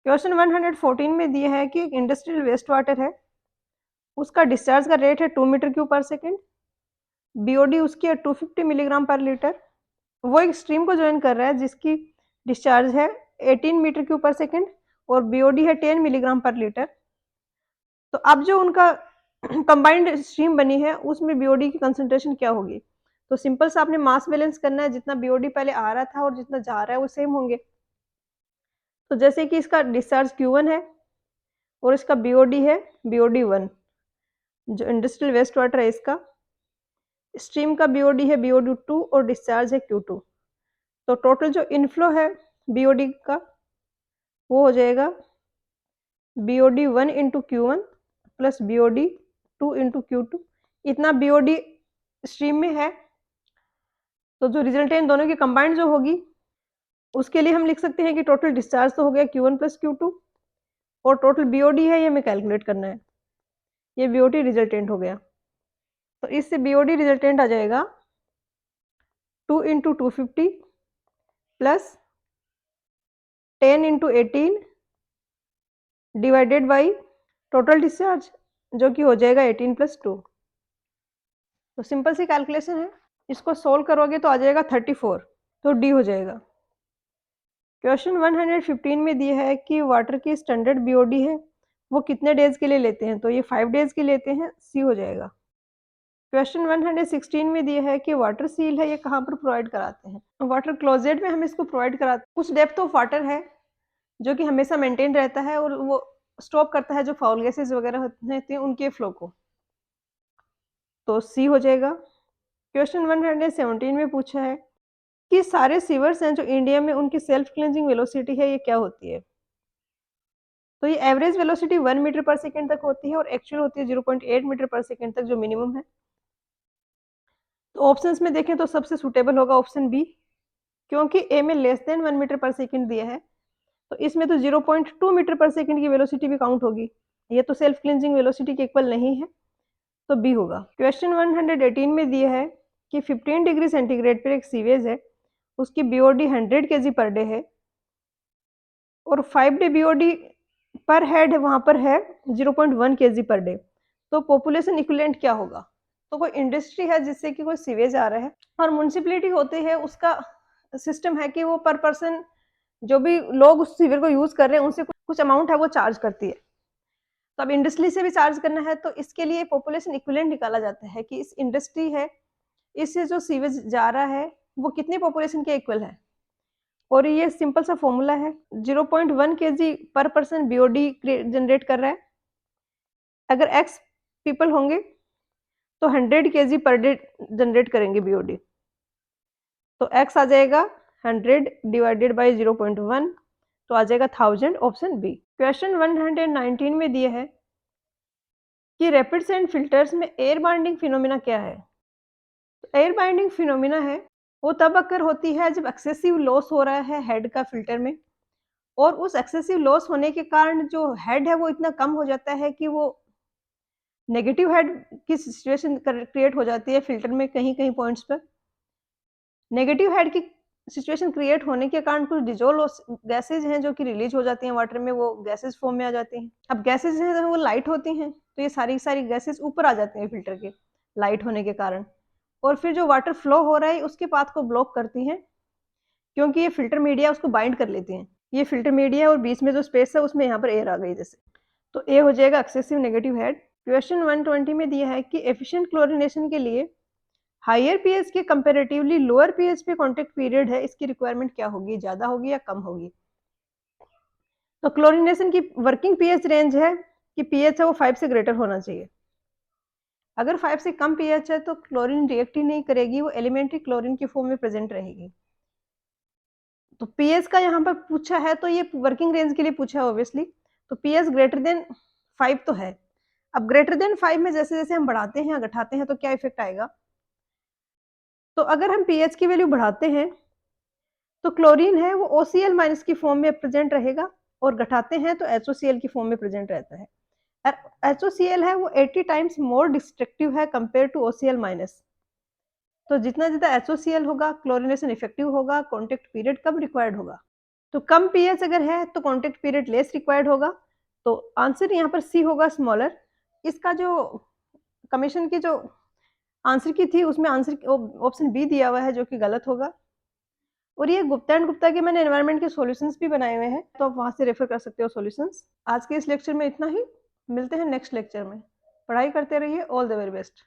क्वेश्चन 114 में दिया है कि एक इंडस्ट्रियल वेस्ट वाटर है, उसका डिस्चार्ज का रेट है 2 मीटर क्यूब पर सेकेंड, बीओडी उसकी है 250 मिलीग्राम पर लीटर। वो एक स्ट्रीम को ज्वाइन कर रहा है जिसकी डिस्चार्ज है 18 मीटर क्यूब पर सेकेंड और बीओडी है 10 मिलीग्राम पर लीटर। तो अब जो उनका कंबाइंड स्ट्रीम बनी है उसमें बीओडी की कंसंट्रेशन क्या होगी। तो सिंपल सा आपने मास बैलेंस करना है, जितना बीओडी पहले आ रहा था और जितना जा रहा है वो सेम होंगे। तो जैसे कि इसका डिस्चार्ज Q1 है और इसका बीओडी है बीओडी 1, जो इंडस्ट्रियल वेस्ट वाटर है इसका स्ट्रीम का बीओडी है बीओडी 2 और डिस्चार्ज है Q2। तो टोटल जो इनफ्लो है बीओडी का वो हो जाएगा BOD 1 into Q1 plus BOD 2 into Q2। इतना बीओडी स्ट्रीम में है, तो जो रिजल्टेंट दोनों की कंबाइंड जो होगी उसके लिए हम लिख सकते हैं कि टोटल डिस्चार्ज तो हो गया Q1 प्लस Q2 और टोटल बीओडी है ये हमें कैलकुलेट करना है, ये बीओडी रिजल्टेंट हो गया। तो इससे बीओडी रिजल्टेंट आ जाएगा 2 into 250 plus 10 into 18 divided by total discharge जो कि हो जाएगा 18 प्लस 2। तो सिंपल सी कैलकुलेशन है, इसको सोल्व करोगे तो आ जाएगा 34, तो डी हो जाएगा। क्वेश्चन 115 में दिया है कि वाटर की स्टैंडर्ड बीओडी है वो कितने डेज के लिए लेते हैं, तो ये 5 डेज के लेते हैं, सी हो जाएगा। क्वेश्चन 116 में दिया है कि वाटर सील है ये कहाँ पर प्रोवाइड कराते हैं, वाटर क्लोजेट में हम इसको प्रोवाइड कराते हैं। कुछ डेप्थ ऑफ वाटर है जो कि हमेशा मेंटेन रहता है और वो स्टॉप करता है जो फाउल गैसेज वगैरह होती हैं उनके फ्लो को, तो सी हो जाएगा। क्वेश्चन 117 में पूछा है कि सारे सीवर्स हैं जो इंडिया में उनकी सेल्फ क्लींजिंग वेलोसिटी है ये क्या होती है। तो ये एवरेज वेलोसिटी 1 मीटर पर सेकेंड तक होती है और एक्चुअल होती है 0.8 मीटर पर सेकेंड तक जो मिनिमम है। तो ऑप्शंस में देखें तो सबसे सुटेबल होगा ऑप्शन बी, क्योंकि ए में लेस देन 1 मीटर पर सेकेंड दिया है तो इसमें तो 0.2 मीटर पर सेकेंड की वेलोसिटी भी काउंट होगी, ये तो सेल्फ क्लींजिंग वेलोसिटी के इक्वल नहीं है, तो बी होगा। क्वेश्चन 118 में दिया है कि 15 डिग्री सेंटीग्रेड पर एक सीवेज है, उसकी बीओडी 100 kg पर डे है और 5 डे बीओडी पर हेड वहाँ पर है 0.1 kg पर डे, तो पॉपुलेशन इक्विवेलेंट क्या होगा। तो कोई इंडस्ट्री है जिससे कि कोई सीवेज आ रहा है और म्यूनिसिपैलिटी होती है, उसका सिस्टम है कि वो पर पर्सन जो भी लोग उस सीवर को यूज कर रहे हैं उनसे कुछ अमाउंट है वो चार्ज करती है। तो अब इंडस्ट्री से भी चार्ज करना है तो इसके लिए पॉपुलेशन इक्विवेलेंट निकाला जाता है कि इस इंडस्ट्री है इससे जो सीवेज जा रहा है वो कितनी पॉपुलेशन के इक्वल है, और ये सिंपल सा फॉर्मूला है 0.1 kg पर पर्सन बीओडी जनरेट कर रहा है। अगर x पीपल होंगे तो 100 kg पर डे जनरेट करेंगे बीओडी, तो x आ जाएगा 100 डिवाइडेड बाई 0.1 तो आ जाएगा 1000, ऑप्शन बी। क्वेश्चन 119 में दिया है कि रैपिड सैंड फिल्टर्स में एयर बाइंडिंग फिनोमिना क्या है। तो एयर बाइंडिंग फिनोमिना है वो तब अक्कर होती है जब एक्सेसिव लॉस हो रहा है हेड का फिल्टर में, और उस एक्सेसिव लॉस होने के कारण जो हेड है वो इतना कम हो जाता है कि वो नेगेटिव हेड की सिचुएशन क्रिएट हो जाती है फिल्टर में कहीं कहीं पॉइंट्स पर। नेगेटिव हेड की सिचुएशन क्रिएट होने के कारण कुछ डिजोल्व गैसेज हैं जो कि रिलीज हो जाती हैं वाटर में, वो गैसेज फॉर्म में आ जाती हैं। अब गैसेज हैं वो लाइट होती हैं तो ये सारी सारी गैसेज ऊपर आ जाती हैं फिल्टर के लाइट होने के कारण, और फिर जो वाटर फ्लो हो रहा है उसके पाथ को ब्लॉक करती हैं क्योंकि ये फिल्टर मीडिया उसको बाइंड कर लेती हैं। ये फिल्टर मीडिया है और बीच में जो स्पेस है उसमें यहाँ पर एयर आ गई जैसे, तो ए हो जाएगा एक्सेसिव नेगेटिव हेड। क्वेश्चन 120 में दिया है कि एफिशिएंट क्लोरीनेशन के लिए हायर पीएच के कंपैरेटिवली लोअर पीएच पे कांटेक्ट पीरियड है, इसकी रिक्वायरमेंट क्या होगी, ज़्यादा होगी या कम होगी। तो क्लोरीनेशन की वर्किंग पीएच रेंज है कि पीएच है वो 5 से ग्रेटर होना चाहिए। अगर 5 से कम पीएच है तो क्लोरीन रिएक्ट ही नहीं करेगी, वो एलिमेंट्री क्लोरीन की फॉर्म में प्रेजेंट रहेगी। तो पीएच का यहाँ पर पूछा है तो ये वर्किंग रेंज के लिए पूछा है ऑब्वियसली, तो पीएच ग्रेटर देन 5 तो है। अब ग्रेटर देन 5 में जैसे-जैसे हम बढ़ाते हैं या घटाते हैं तो क्या इफेक्ट आएगा? तो अगर हम पीएच की वैल्यू बढ़ाते हैं, तो क्लोरीन है वो ओसीएल माइनस की फॉर्म में प्रेजेंट रहेगा और घटाते हैं तो एचओसीएल की फॉर्म में प्रेजेंट रहता है। एचओसीएल है वो 80 टाइम्स मोर डिस्ट्रक्टिव है कंपेयर टू ओसीएल माइनस। तो जितना ज़्यादा एचओसीएल होगा, क्लोरीनेशन इफेक्टिव होगा, कॉन्टैक्ट पीरियड कम रिक्वायर्ड होगा। तो कम पीएच अगर है तो कॉन्टैक्ट पीरियड लेस रिक्वायर्ड होगा। तो आंसर यहाँ पर सी होगा स्मॉलर। इसका जो कमीशन की जो आंसर की थी उसमें आंसर ऑप्शन बी दिया हुआ है जो कि गलत होगा। और ये गुप्ता एंड गुप्ता के मैंने एनवायरनमेंट के सॉल्यूशंस भी बनाए हुए हैं, तो आप वहाँ से रेफर कर सकते हो सॉल्यूशंस। आज के इस लेक्चर में इतना ही, मिलते हैं नेक्स्ट लेक्चर में। पढ़ाई करते रहिए, ऑल द वेरी बेस्ट।